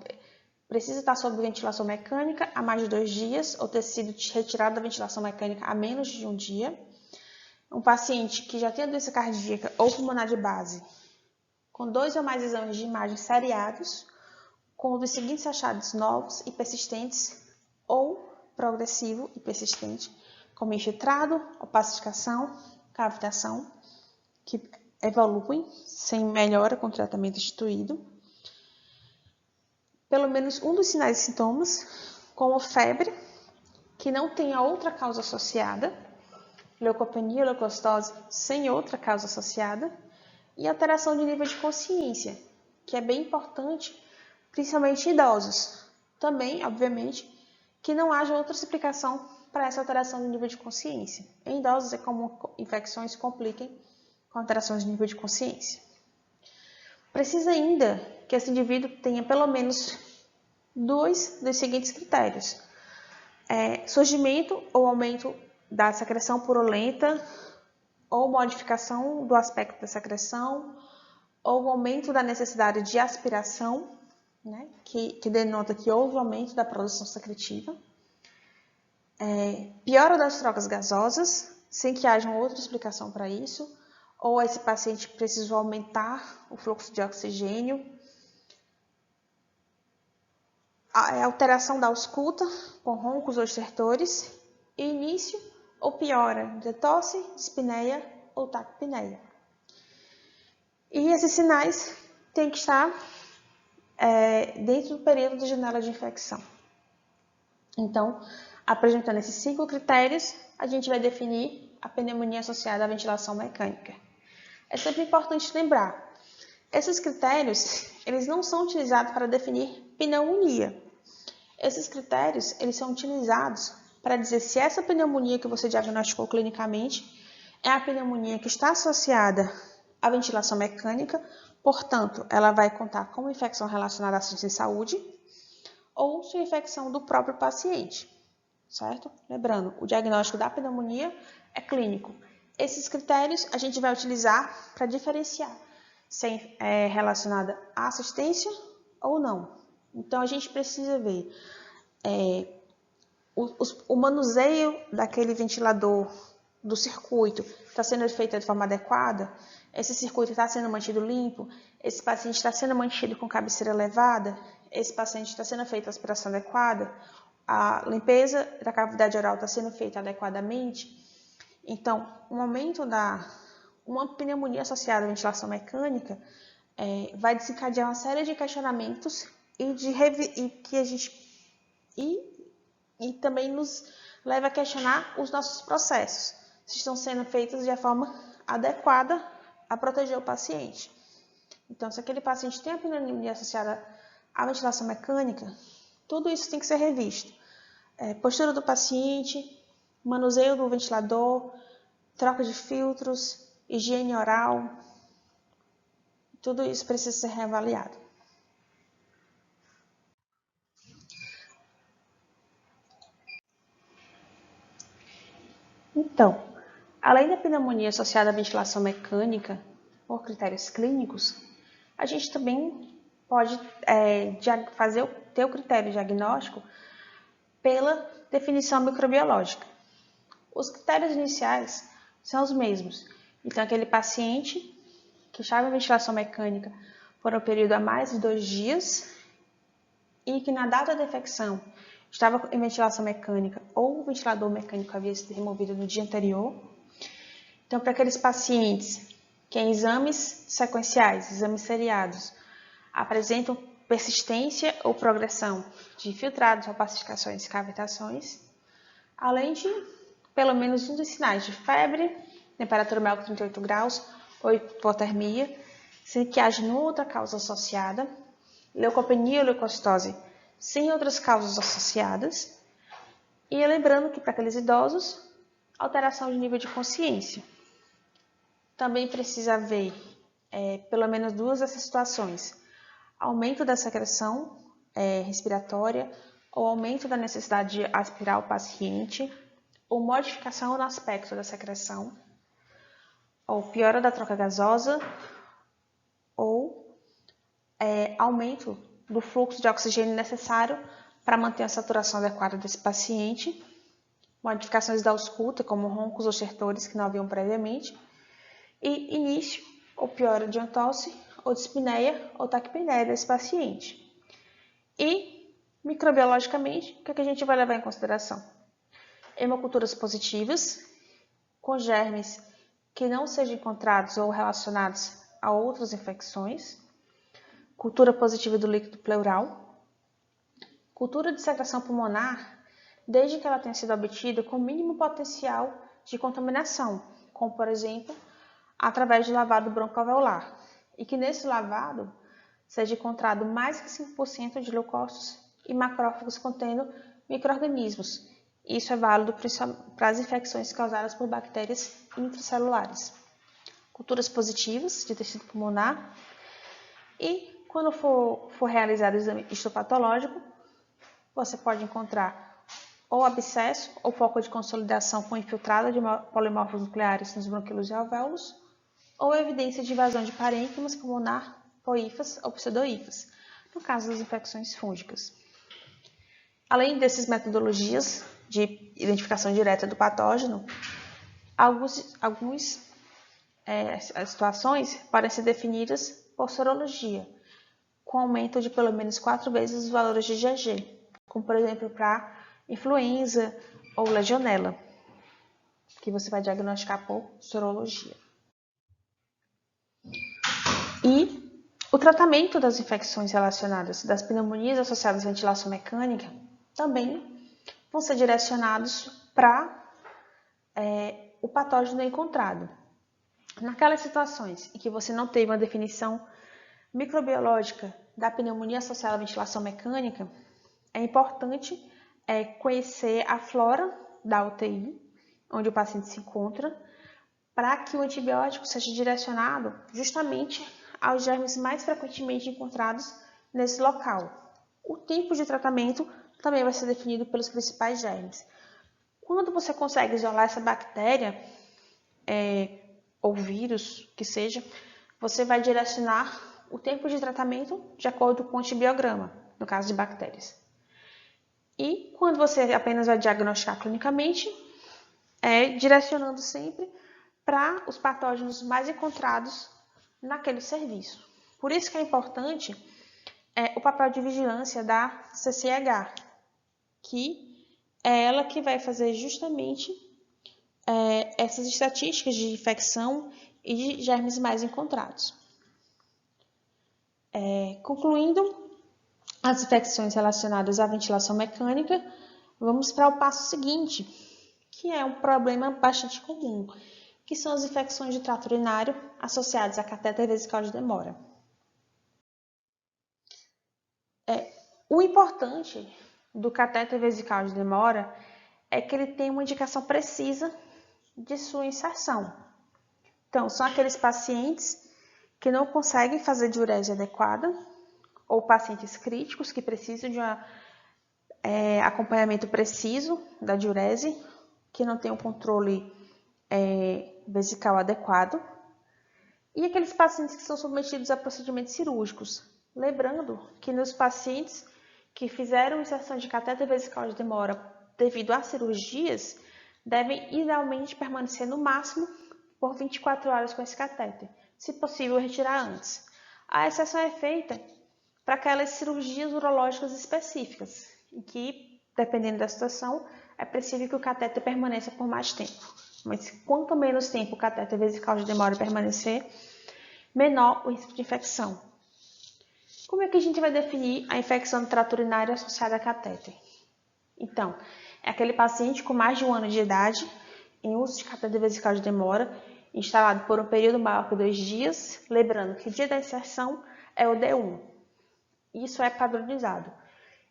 precisa estar sob ventilação mecânica há mais de 2 dias ou ter sido retirado da ventilação mecânica há menos de 1 dia. Um paciente que já tem doença cardíaca ou pulmonar de base, com 2 ou mais exames de imagem seriados, com os seguintes achados novos e persistentes ou progressivo e persistente, como infiltrado, opacificação, cavitação, que evoluem sem melhora com tratamento instituído. Pelo menos um dos sinais e sintomas, como febre, que não tenha outra causa associada, leucopenia, leucocitose sem outra causa associada, e alteração de nível de consciência, que é bem importante, principalmente em idosos. Também, obviamente, que não haja outra explicação para essa alteração de nível de consciência. Em idosos é comum infecções compliquem com alterações de nível de consciência. Precisa ainda que esse indivíduo tenha pelo menos 2 dos seguintes critérios. Surgimento ou aumento da secreção purulenta ou modificação do aspecto da secreção ou aumento da necessidade de aspiração, né, que denota que houve aumento da produção secretiva. Piora das trocas gasosas, sem que haja outra explicação para isso, ou esse paciente precisou aumentar o fluxo de oxigênio. Alteração da ausculta, com roncos ou estertores, e início ou piora de tosse, dispneia ou taquipneia. E esses sinais têm que estar dentro do período de janela de infecção. Então, apresentando esses 5 critérios, a gente vai definir a pneumonia associada à ventilação mecânica. É sempre importante lembrar, esses critérios, eles não são utilizados para definir pneumonia. Esses critérios, eles são utilizados para dizer se essa pneumonia que você diagnosticou clinicamente é a pneumonia que está associada à ventilação mecânica, portanto, ela vai contar com infecção relacionada à assistência de saúde ou se infecção do próprio paciente, certo? Lembrando, o diagnóstico da pneumonia é clínico. Esses critérios a gente vai utilizar para diferenciar se é relacionada à assistência ou não. Então, a gente precisa ver o manuseio daquele ventilador, do circuito, está sendo feito de forma adequada, esse circuito está sendo mantido limpo, esse paciente está sendo mantido com cabeceira elevada, esse paciente está sendo feita a aspiração adequada, a limpeza da cavidade oral está sendo feita adequadamente. Então, uma pneumonia associada à ventilação mecânica vai desencadear uma série de questionamentos e também nos leva a questionar os nossos processos, se estão sendo feitos de forma adequada a proteger o paciente. Então, se aquele paciente tem a pneumonia associada à ventilação mecânica, tudo isso tem que ser revisto. Postura do paciente, manuseio do ventilador, troca de filtros, higiene oral, tudo isso precisa ser reavaliado. Então, além da pneumonia associada à ventilação mecânica por critérios clínicos, a gente também pode ter o critério diagnóstico pela definição microbiológica. Os critérios iniciais são os mesmos. Então, aquele paciente que estava em ventilação mecânica por um período há mais de 2 dias e que na data da infecção estava em ventilação mecânica ou o ventilador mecânico havia sido removido no dia anterior. Então, para aqueles pacientes que em exames sequenciais, exames seriados, apresentam persistência ou progressão de infiltrados, opacificações e cavitações, além de pelo menos um dos sinais de febre, temperatura maior que 38 graus ou hipotermia, sem que haja nenhuma outra causa associada, leucopenia ou leucocitose sem outras causas associadas, e lembrando que para aqueles idosos, alteração de nível de consciência. Também precisa haver pelo menos 2 dessas situações: aumento da secreção respiratória ou aumento da necessidade de aspirar o paciente, ou modificação no aspecto da secreção, ou piora da troca gasosa, ou aumento do fluxo de oxigênio necessário para manter a saturação adequada desse paciente, modificações da ausculta, como roncos ou stertores que não haviam previamente, e início ou piora de uma tosse, ou dispneia ou taquipneia desse paciente. E, microbiologicamente, o que a gente vai levar em consideração? Hemoculturas positivas, com germes que não sejam encontrados ou relacionados a outras infecções, cultura positiva do líquido pleural, cultura de secreção pulmonar, desde que ela tenha sido obtida com o mínimo potencial de contaminação, como, por exemplo, através de lavado broncoalveolar, e que nesse lavado seja encontrado mais que 5% de leucócitos e macrófagos contendo micro-organismos. Isso é válido para as infecções causadas por bactérias intracelulares. Culturas positivas de tecido pulmonar e, quando for realizado o exame histopatológico, você pode encontrar ou abscesso ou foco de consolidação com infiltrado de polimorfos nucleares nos bronquíolos e alvéolos, ou evidência de invasão de parênquimas pulmonar, poífas ou pseudoífas, no caso das infecções fúngicas. Além dessas metodologias de identificação direta do patógeno, algumas situações podem ser definidas por sorologia, com aumento de pelo menos 4 vezes os valores de IgG, como por exemplo para influenza ou legionela, que você vai diagnosticar por sorologia. E o tratamento das infecções relacionadas das pneumonias associadas à ventilação mecânica também vão ser direcionados para o patógeno encontrado. Naquelas situações em que você não teve uma definição microbiológica da pneumonia associada à ventilação mecânica, é importante conhecer a flora da UTI, onde o paciente se encontra, para que o antibiótico seja direcionado justamente aos germes mais frequentemente encontrados nesse local. O tempo de tratamento também vai ser definido pelos principais germes. Quando você consegue isolar essa bactéria ou vírus, que seja, você vai direcionar o tempo de tratamento de acordo com o antibiograma, no caso de bactérias. E quando você apenas vai diagnosticar clinicamente, direcionando sempre para os patógenos mais encontrados naquele serviço. Por isso que é importante o papel de vigilância da CCH, que é ela que vai fazer justamente essas estatísticas de infecção e de germes mais encontrados. Concluindo as infecções relacionadas à ventilação mecânica, vamos para o passo seguinte, que é um problema bastante comum, que são as infecções de trato urinário associadas a catéter vesical de demora. O importante do catéter vesical de demora é que ele tem uma indicação precisa de sua inserção. Então, são aqueles pacientes que não conseguem fazer diurese adequada, ou pacientes críticos que precisam de um acompanhamento preciso da diurese, que não tem um controle vesical adequado, e aqueles pacientes que são submetidos a procedimentos cirúrgicos. Lembrando que nos pacientes que fizeram inserção de catéter vesical de demora devido a cirurgias, devem idealmente permanecer no máximo por 24 horas com esse catéter, se possível retirar antes. A exceção é feita para aquelas cirurgias urológicas específicas, em que, dependendo da situação, é preciso que o catéter permaneça por mais tempo. Mas quanto menos tempo o catéter vesical de demora permanecer, menor o risco de infecção. Como é que a gente vai definir a infecção do trato urinário associada a catéter? Então, é aquele paciente com mais de 1 ano de idade, em uso de catéter vesical de demora, instalado por um período maior que 2 dias, lembrando que o dia da inserção é o D1. Isso é padronizado.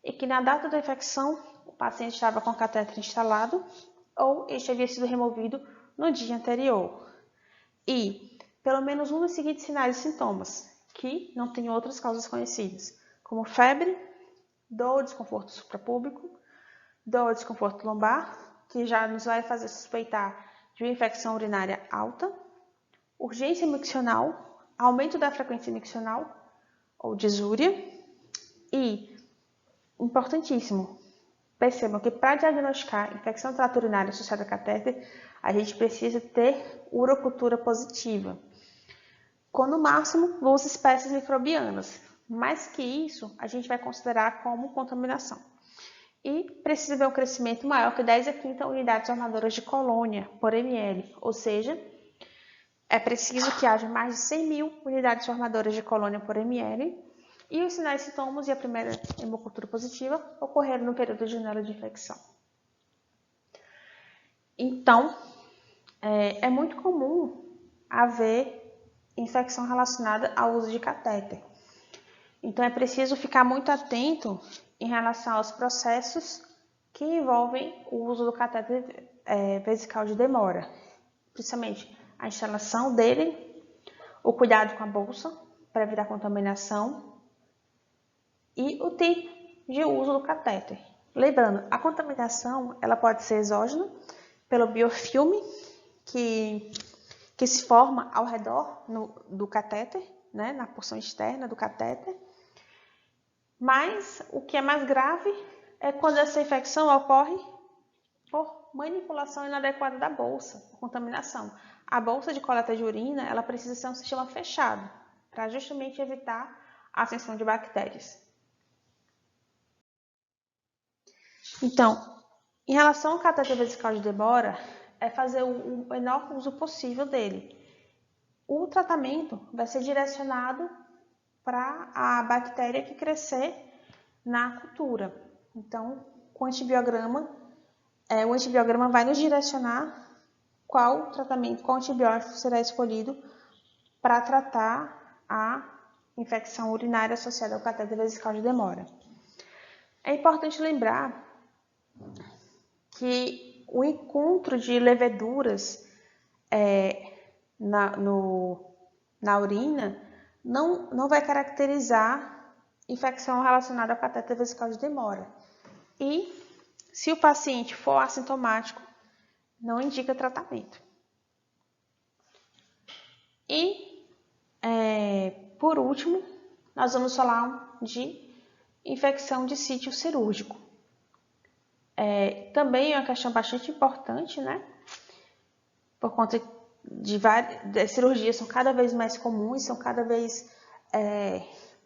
E que na data da infecção, o paciente estava com o catéter instalado ou este havia sido removido no dia anterior. E pelo menos um dos seguintes sinais e sintomas, que não tem outras causas conhecidas, como febre, dor, desconforto suprapúbico, dor, desconforto lombar, que já nos vai fazer suspeitar de uma infecção urinária alta, urgência miccional, aumento da frequência miccional ou disúria. E, importantíssimo, percebam que para diagnosticar infecção do trato urinário associada a catéter, a gente precisa ter urocultura positiva, com no máximo 2 espécies microbianas. Mais que isso, a gente vai considerar como contaminação. E precisa haver um crescimento maior que 10 a 30 unidades formadoras de colônia por ml, ou seja, é preciso que haja mais de 100.000 unidades formadoras de colônia por ml, e os sinais, sintomas e a primeira hemocultura positiva ocorreram no período de janela de infecção. Então, é muito comum haver infecção relacionada ao uso de catéter. Então, é preciso ficar muito atento em relação aos processos que envolvem o uso do catéter vesical de demora, principalmente a instalação dele, o cuidado com a bolsa para evitar contaminação e o tempo de uso do catéter. Lembrando, a contaminação ela pode ser exógena pelo biofilme que se forma ao redor do catéter, né, na porção externa do catéter. Mas o que é mais grave é quando essa infecção ocorre por manipulação inadequada da bolsa, por contaminação. A bolsa de coleta de urina ela precisa ser um sistema fechado, para justamente evitar a ascensão de bactérias. Então, em relação ao catéter vesical de demora, é fazer o menor uso possível dele. O tratamento vai ser direcionado para a bactéria que crescer na cultura. Então, com o antibiograma vai nos direcionar qual tratamento, qual antibiótico será escolhido para tratar a infecção urinária associada ao catéter vesical de demora. É importante lembrar que o encontro de leveduras na urina não vai caracterizar infecção relacionada ao catéter vesical de demora. E, se o paciente for assintomático, não indica tratamento. E, por último, nós vamos falar de infecção de sítio cirúrgico. Também é uma questão bastante importante, né? Por conta de cirurgias são cada vez mais comuns, são cada vez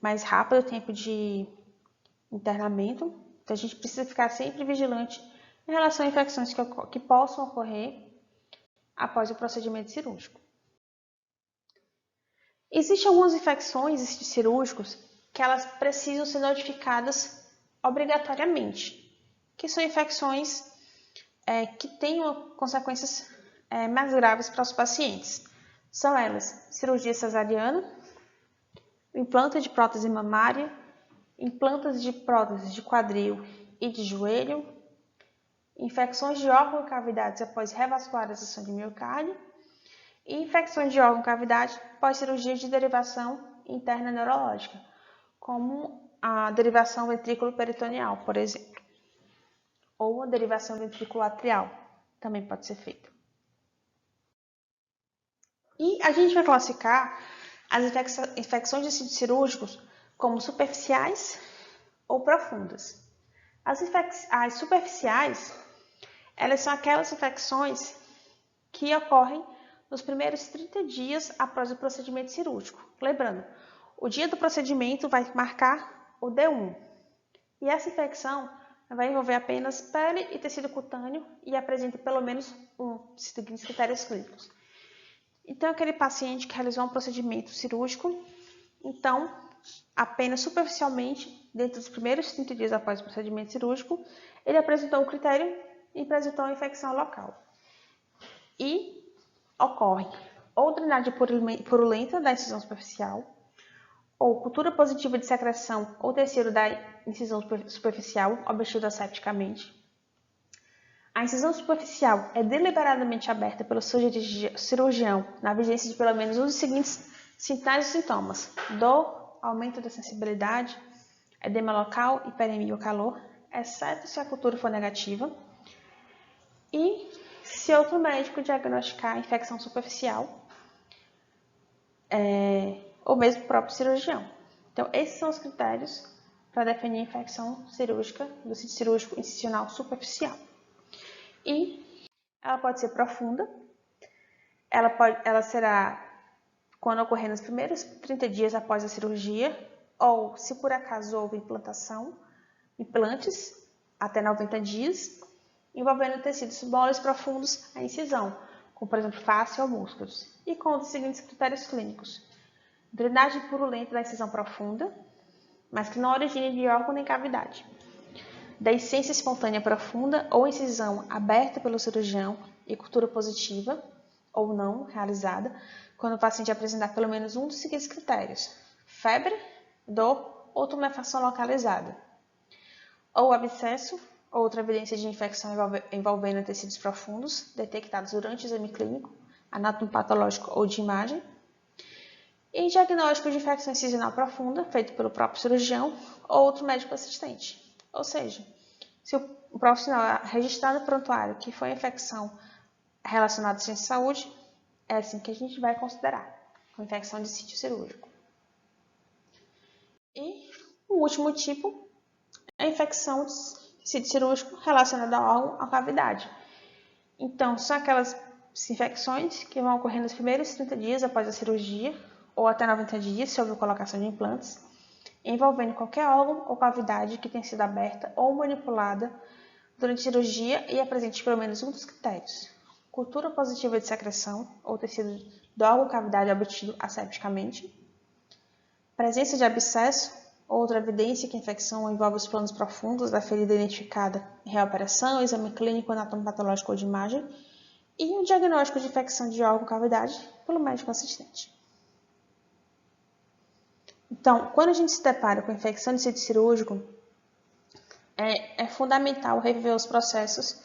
mais rápido o tempo de internamento. Então, a gente precisa ficar sempre vigilante em relação a infecções que possam ocorrer após o procedimento cirúrgico. Existem algumas infecções cirúrgicas que elas precisam ser notificadas obrigatoriamente, que são infecções que têm consequências mais graves para os pacientes. São elas cirurgia cesariana, implante de prótese mamária, implantes de prótese de quadril e de joelho, infecções de órgão e cavidades após revascularização de miocárdio e infecções de órgão e cavidade após cirurgia de derivação interna neurológica, como a derivação ventrículo-peritoneal, por exemplo, ou a derivação ventrículo-atrial. também pode ser feito. E a gente vai classificar as infecções de sítios cirúrgicos como superficiais ou profundas. As superficiais, elas são aquelas infecções que ocorrem nos primeiros 30 dias após o procedimento cirúrgico. Lembrando, o dia do procedimento vai marcar o D1. E essa infecção vai envolver apenas pele e tecido cutâneo e apresenta pelo menos seguintes critérios clínicos. Então, aquele paciente que realizou um procedimento cirúrgico, então, apenas superficialmente, dentro dos primeiros 30 dias após o procedimento cirúrgico, ele apresentou o critério e apresentou a infecção local. E ocorre ou drenagem purulenta da incisão superficial, ou cultura positiva de secreção ou tecido da incisão superficial obtido asepticamente. A incisão superficial é deliberadamente aberta pelo cirurgião na vigência de pelo menos um dos seguintes sinais e sintomas: dor, aumento da sensibilidade, edema local, hiperemia ou calor, exceto se a cultura for negativa, e se outro médico diagnosticar a infecção superficial, ou mesmo o próprio cirurgião. Então, esses são os critérios para definir a infecção cirúrgica do sítio cirúrgico incisional superficial. E ela pode ser profunda, ela será quando ocorrer nos primeiros 30 dias após a cirurgia, ou se por acaso houve implantes até 90 dias, envolvendo tecidos moles profundos à incisão, como por exemplo face ou músculos, e com os seguintes critérios clínicos: drenagem purulenta da incisão profunda, mas que não origine de órgão nem cavidade. Deiscência espontânea profunda ou incisão aberta pelo cirurgião e cultura positiva ou não realizada, quando o paciente apresentar pelo menos um dos seguintes critérios: febre, dor ou tumefação localizada. Ou abscesso, ou outra evidência de infecção envolvendo tecidos profundos, detectados durante o exame clínico, anatomopatológico ou de imagem. E diagnóstico de infecção incisional profunda, feito pelo próprio cirurgião ou outro médico assistente. Ou seja, se o profissional registrar no prontuário que foi infecção relacionada à ciência de saúde, é assim que a gente vai considerar, com infecção de sítio cirúrgico. E o último tipo é a infecção de sítio cirúrgico relacionada ao órgão ou cavidade. Então, são aquelas infecções que vão ocorrer nos primeiros 30 dias após a cirurgia, ou até 90 dias, se houver colocação de implantes, envolvendo qualquer órgão ou cavidade que tenha sido aberta ou manipulada durante a cirurgia e apresente pelo menos um dos critérios: cultura positiva de secreção ou tecido do órgão ou cavidade obtido asepticamente, presença de abscesso ou outra evidência que a infecção envolve os planos profundos da ferida identificada em reoperação, exame clínico, anatomopatológico ou de imagem, e o diagnóstico de infecção de órgão ou cavidade pelo médico assistente. Então, quando a gente se depara com infecção de sítio cirúrgico, é fundamental rever os processos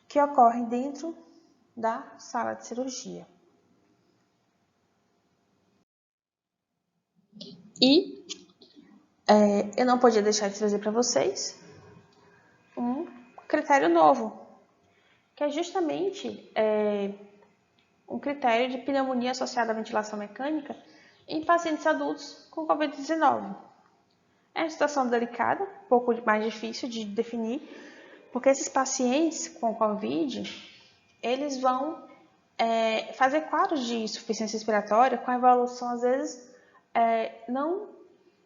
que ocorrem dentro da sala de cirurgia. E eu não podia deixar de trazer para vocês um critério novo, que é justamente um critério de pneumonia associada à ventilação mecânica em pacientes adultos com Covid-19. É uma situação delicada, um pouco mais difícil de definir, porque esses pacientes com Covid, eles vão fazer quadros de insuficiência respiratória com a evolução, às vezes, não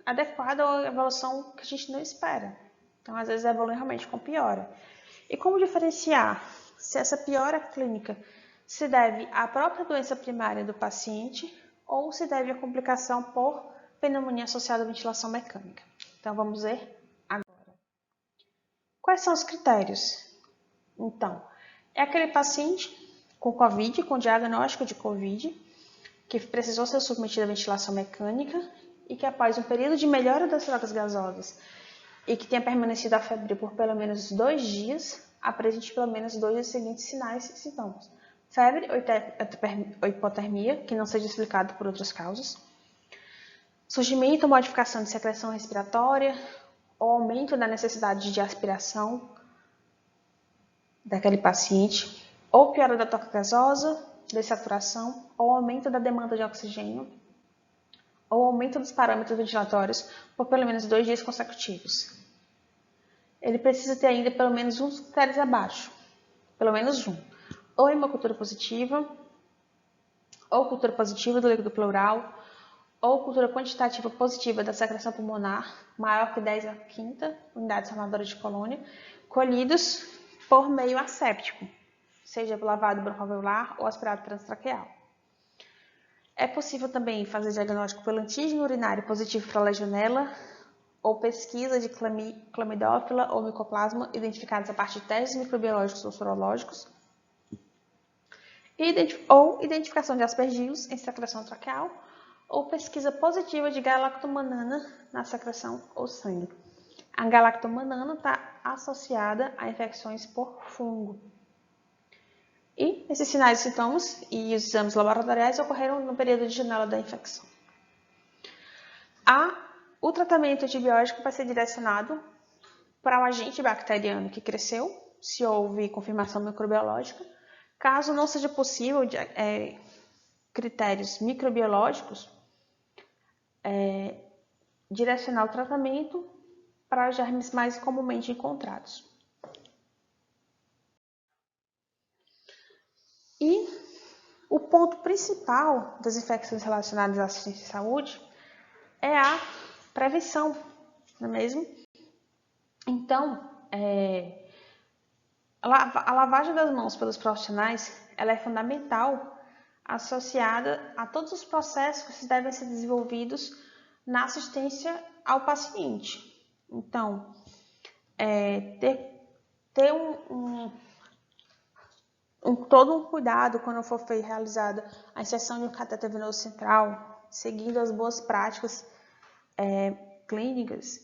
adequada ou a evolução que a gente não espera. Então, às vezes, evolui realmente com piora. E como diferenciar se essa piora clínica se deve à própria doença primária do paciente ou se deve à complicação por pneumonia associada à ventilação mecânica? Então, vamos ver agora. Quais são os critérios? Então, é aquele paciente com Covid, com diagnóstico de Covid, que precisou ser submetido à ventilação mecânica e que após um período de melhora das trocas gasosas e que tenha permanecido a febre por pelo menos 2 dias, apresente pelo menos 2 dos seguintes sinais e sintomas: febre ou hipotermia, que não seja explicado por outras causas, surgimento ou modificação de secreção respiratória, ou aumento da necessidade de aspiração daquele paciente, ou piora da toca gasosa, dessaturação, ou aumento da demanda de oxigênio, ou aumento dos parâmetros ventilatórios por pelo menos 2 dias consecutivos. Ele precisa ter ainda pelo menos uns critérios abaixo, pelo menos um, ou hemocultura positiva, ou cultura positiva do líquido pleural, ou cultura quantitativa positiva da secreção pulmonar, maior que 10/5 unidades formadoras de colônia, colhidos por meio asséptico, seja lavado broncoalveolar ou aspirado transtraqueal. É possível também fazer diagnóstico pelo antígeno urinário positivo para legionela, ou pesquisa de clamidófila ou micoplasma identificados a partir de testes microbiológicos ou sorológicos, ou identificação de aspergilos em secreção traqueal, ou pesquisa positiva de galactomanana na secreção ou sangue. A galactomanana está associada a infecções por fungo. E esses sinais e sintomas e os exames laboratoriais ocorreram no período de janela da infecção. O tratamento antibiótico vai ser direcionado para o agente bacteriano que cresceu, se houve confirmação microbiológica. Caso não seja possível critérios microbiológicos, direcionar o tratamento para germes mais comumente encontrados. E o ponto principal das infecções relacionadas à assistência à saúde é a prevenção, não é mesmo? Então, a lavagem das mãos pelos profissionais ela é fundamental, associada a todos os processos que devem ser desenvolvidos na assistência ao paciente. Então, ter todo um cuidado quando for realizada a inserção de um cateter venoso central, seguindo as boas práticas clínicas,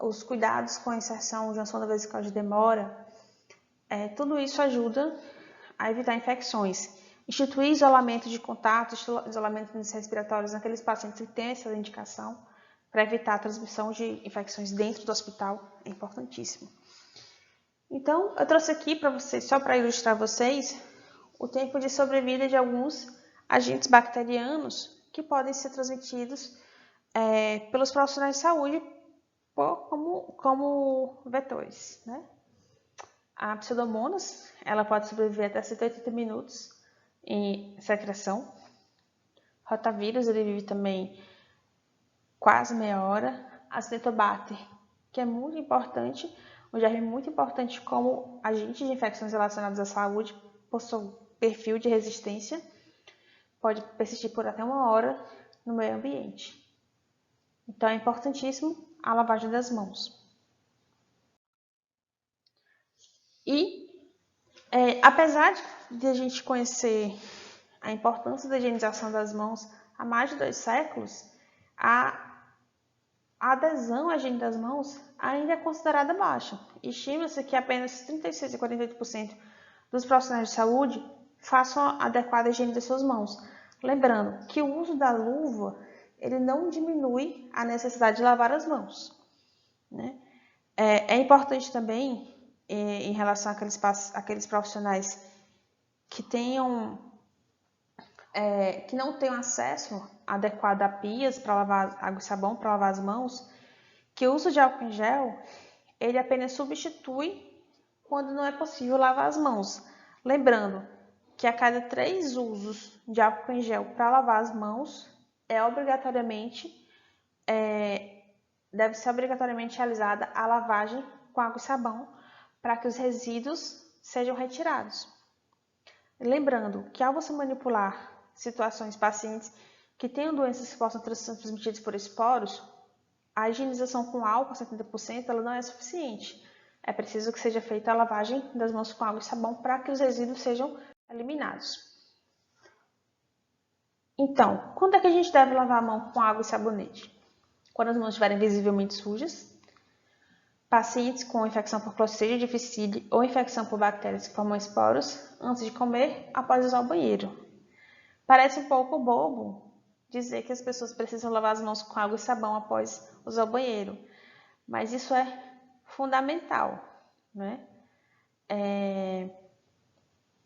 os cuidados com a inserção de uma sonda vesical de demora, tudo isso ajuda a evitar infecções. Instituir isolamento de contato, isolamento respiratórios naqueles pacientes que têm essa indicação, para evitar a transmissão de infecções dentro do hospital, é importantíssimo. Então, eu trouxe aqui para vocês, só para ilustrar vocês, o tempo de sobrevida de alguns agentes bacterianos que podem ser transmitidos pelos profissionais de saúde como vetores, né? A Pseudomonas, ela pode sobreviver até 180 minutos em secreção. Rotavírus, ele vive também quase meia hora. Acinetobacter, que é muito importante, um germe muito importante como agente de infecções relacionadas à saúde, por seu perfil de resistência, pode persistir por até 1 hora no meio ambiente. Então, é importantíssimo a lavagem das mãos. E, apesar de a gente conhecer a importância da higienização das mãos há mais de 2 séculos, a adesão à higiene das mãos ainda é considerada baixa. Estima-se que apenas 36 a 48% dos profissionais de saúde façam a adequada higiene das suas mãos. Lembrando que o uso da luva ele não diminui a necessidade de lavar as mãos, né? É importante também, em relação àqueles profissionais que não tenham acesso adequado a pias para lavar água e sabão para lavar as mãos, que o uso de álcool em gel ele apenas substitui quando não é possível lavar as mãos. Lembrando que a cada 3 usos de álcool em gel para lavar as mãos deve ser obrigatoriamente realizada a lavagem com água e sabão para que os resíduos sejam retirados. Lembrando que ao você manipular situações pacientes que tenham doenças que possam ser transmitidas por esporos, a higienização com álcool 70% ela não é suficiente. É preciso que seja feita a lavagem das mãos com água e sabão para que os resíduos sejam eliminados. Então, quando é que a gente deve lavar a mão com água e sabonete? Quando as mãos estiverem visivelmente sujas, pacientes com infecção por Clostridium difficile ou infecção por bactérias que formam esporos, antes de comer, após usar o banheiro. Parece um pouco bobo dizer que as pessoas precisam lavar as mãos com água e sabão após usar o banheiro, mas isso é fundamental, né?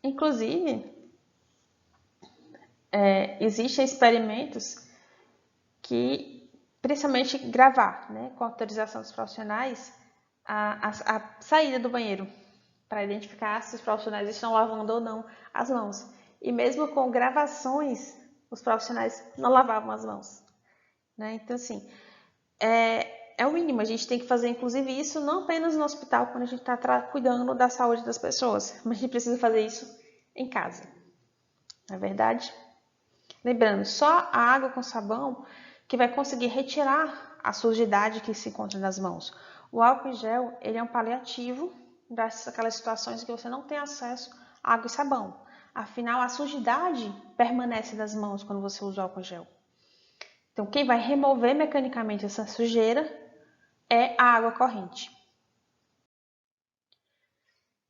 Inclusive, existem experimentos que, principalmente gravar, né, com autorização dos profissionais, a saída do banheiro, para identificar se os profissionais estão lavando ou não as mãos. E mesmo com gravações, os profissionais não lavavam as mãos. Né? Então, assim, é o mínimo. A gente tem que fazer, inclusive, isso não apenas no hospital, quando a gente está cuidando da saúde das pessoas, mas a gente precisa fazer isso em casa. Não é verdade? Lembrando, só a água com sabão que vai conseguir retirar a sujidade que se encontra nas mãos. O álcool em gel, ele é um paliativo daquelas situações em que você não tem acesso a água e sabão. Afinal, a sujidade permanece nas mãos quando você usa o álcool em gel. Então, quem vai remover mecanicamente essa sujeira é a água corrente.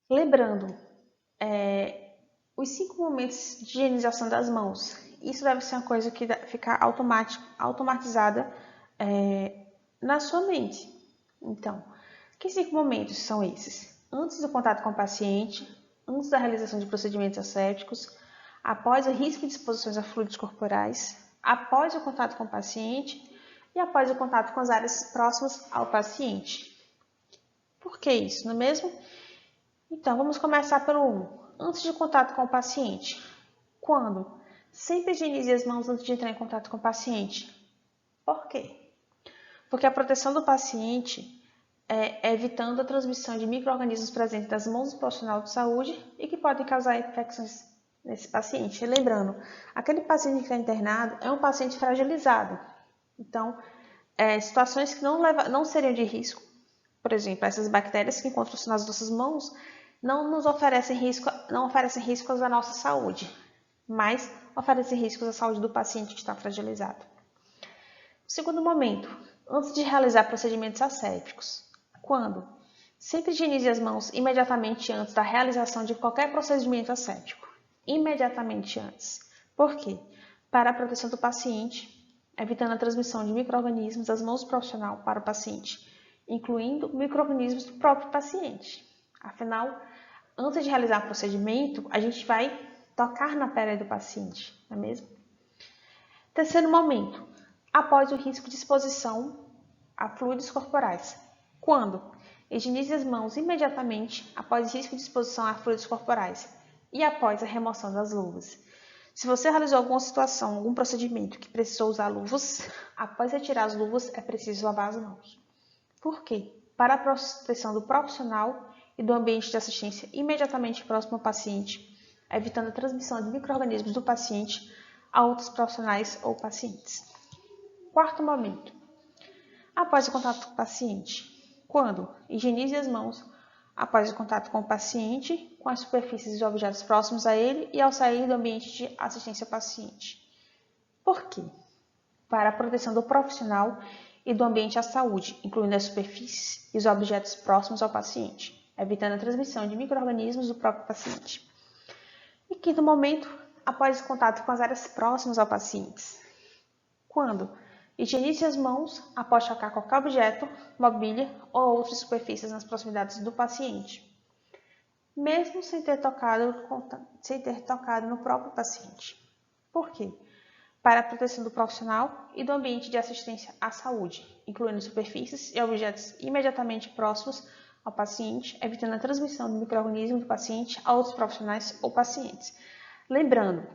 Lembrando, os 5 momentos de higienização das mãos. Isso deve ser uma coisa que fica automatizada na sua mente. Então, que 5 momentos são esses? Antes do contato com o paciente, antes da realização de procedimentos assépticos, após o risco de exposições a fluidos corporais, após o contato com o paciente e após o contato com as áreas próximas ao paciente. Por que isso, não é mesmo? Então, vamos começar pelo 1. Antes de contato com o paciente. Quando? Sempre higienize as mãos antes de entrar em contato com o paciente. Por quê? Porque a proteção do paciente é evitando a transmissão de micro-organismos presentes nas mãos do profissional de saúde e que podem causar infecções nesse paciente. E lembrando, aquele paciente que está internado é um paciente fragilizado. Então, situações que não seriam de risco, por exemplo, essas bactérias que encontram-se nas nossas mãos, não nos oferecem riscos à nossa saúde, mas oferecem riscos à saúde do paciente que está fragilizado. Segundo momento, antes de realizar procedimentos assépticos. Quando? Sempre higienize as mãos imediatamente antes da realização de qualquer procedimento asséptico. Imediatamente antes. Por quê? Para a proteção do paciente, evitando a transmissão de micro-organismos das mãos do profissional para o paciente, incluindo micro-organismos do próprio paciente. Afinal, antes de realizar o procedimento, a gente vai tocar na pele do paciente, não é mesmo? Terceiro momento, após o risco de exposição a fluidos corporais. Quando? Higienize as mãos imediatamente após o risco de exposição a fluidos corporais e após a remoção das luvas. Se você realizou alguma situação, algum procedimento que precisou usar luvas, após retirar as luvas é preciso lavar as mãos. Por quê? Para a proteção do profissional e do ambiente de assistência imediatamente próximo ao paciente, evitando a transmissão de micro-organismos do paciente a outros profissionais ou pacientes. Quarto momento. Após o contato com o paciente. Quando? Higienize as mãos após o contato com o paciente, com as superfícies e objetos próximos a ele e ao sair do ambiente de assistência ao paciente. Por quê? Para a proteção do profissional e do ambiente à saúde, incluindo as superfícies e os objetos próximos ao paciente, evitando a transmissão de micro-organismos do próprio paciente. E quinto momento, após o contato com as áreas próximas ao paciente. Quando? Higienize as mãos após tocar qualquer objeto, mobília ou outras superfícies nas proximidades do paciente, mesmo sem ter tocado no próprio paciente. Por quê? Para a proteção do profissional e do ambiente de assistência à saúde, incluindo superfícies e objetos imediatamente próximos ao paciente, evitando a transmissão do micro-organismo do paciente a outros profissionais ou pacientes. Lembrando,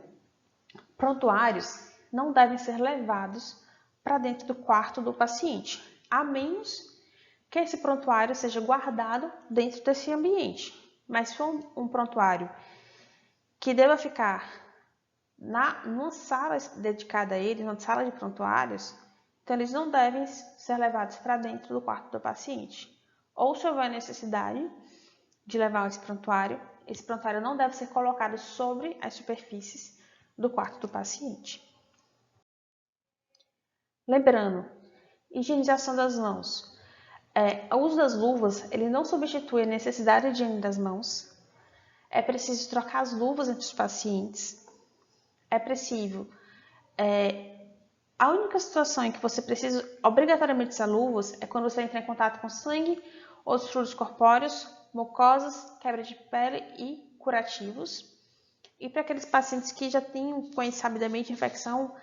prontuários não devem ser levados para dentro do quarto do paciente, a menos que esse prontuário seja guardado dentro desse ambiente. Mas se for um prontuário que deva ficar numa sala dedicada a ele, numa sala de prontuários, então eles não devem ser levados para dentro do quarto do paciente. Ou se houver necessidade de levar esse prontuário não deve ser colocado sobre as superfícies do quarto do paciente. Lembrando, higienização das mãos. O uso das luvas, ele não substitui a necessidade de higiene das mãos. É preciso trocar as luvas entre os pacientes. É preciso. A única situação em que você precisa obrigatoriamente usar luvas é quando você entra em contato com sangue, outros fluidos corpóreos, mucosas, quebra de pele e curativos. e para aqueles pacientes que já têm sabidamente infecção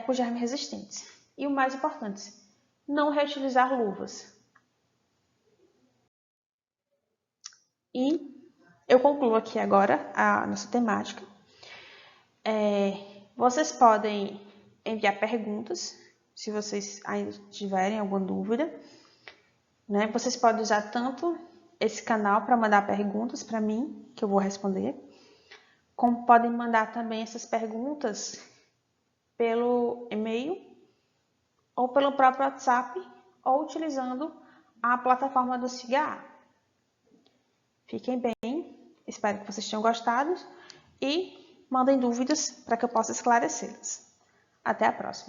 por germes resistentes. E o mais importante, não reutilizar luvas. E eu concluo aqui agora a nossa temática. Vocês podem enviar perguntas, se vocês ainda tiverem alguma dúvida. Né? Vocês podem usar tanto esse canal para mandar perguntas para mim, que eu vou responder, como podem mandar também essas perguntas pelo e-mail ou pelo próprio WhatsApp ou utilizando a plataforma do SIGA. Fiquem bem, espero que vocês tenham gostado e mandem dúvidas para que eu possa esclarecê-las. Até a próxima!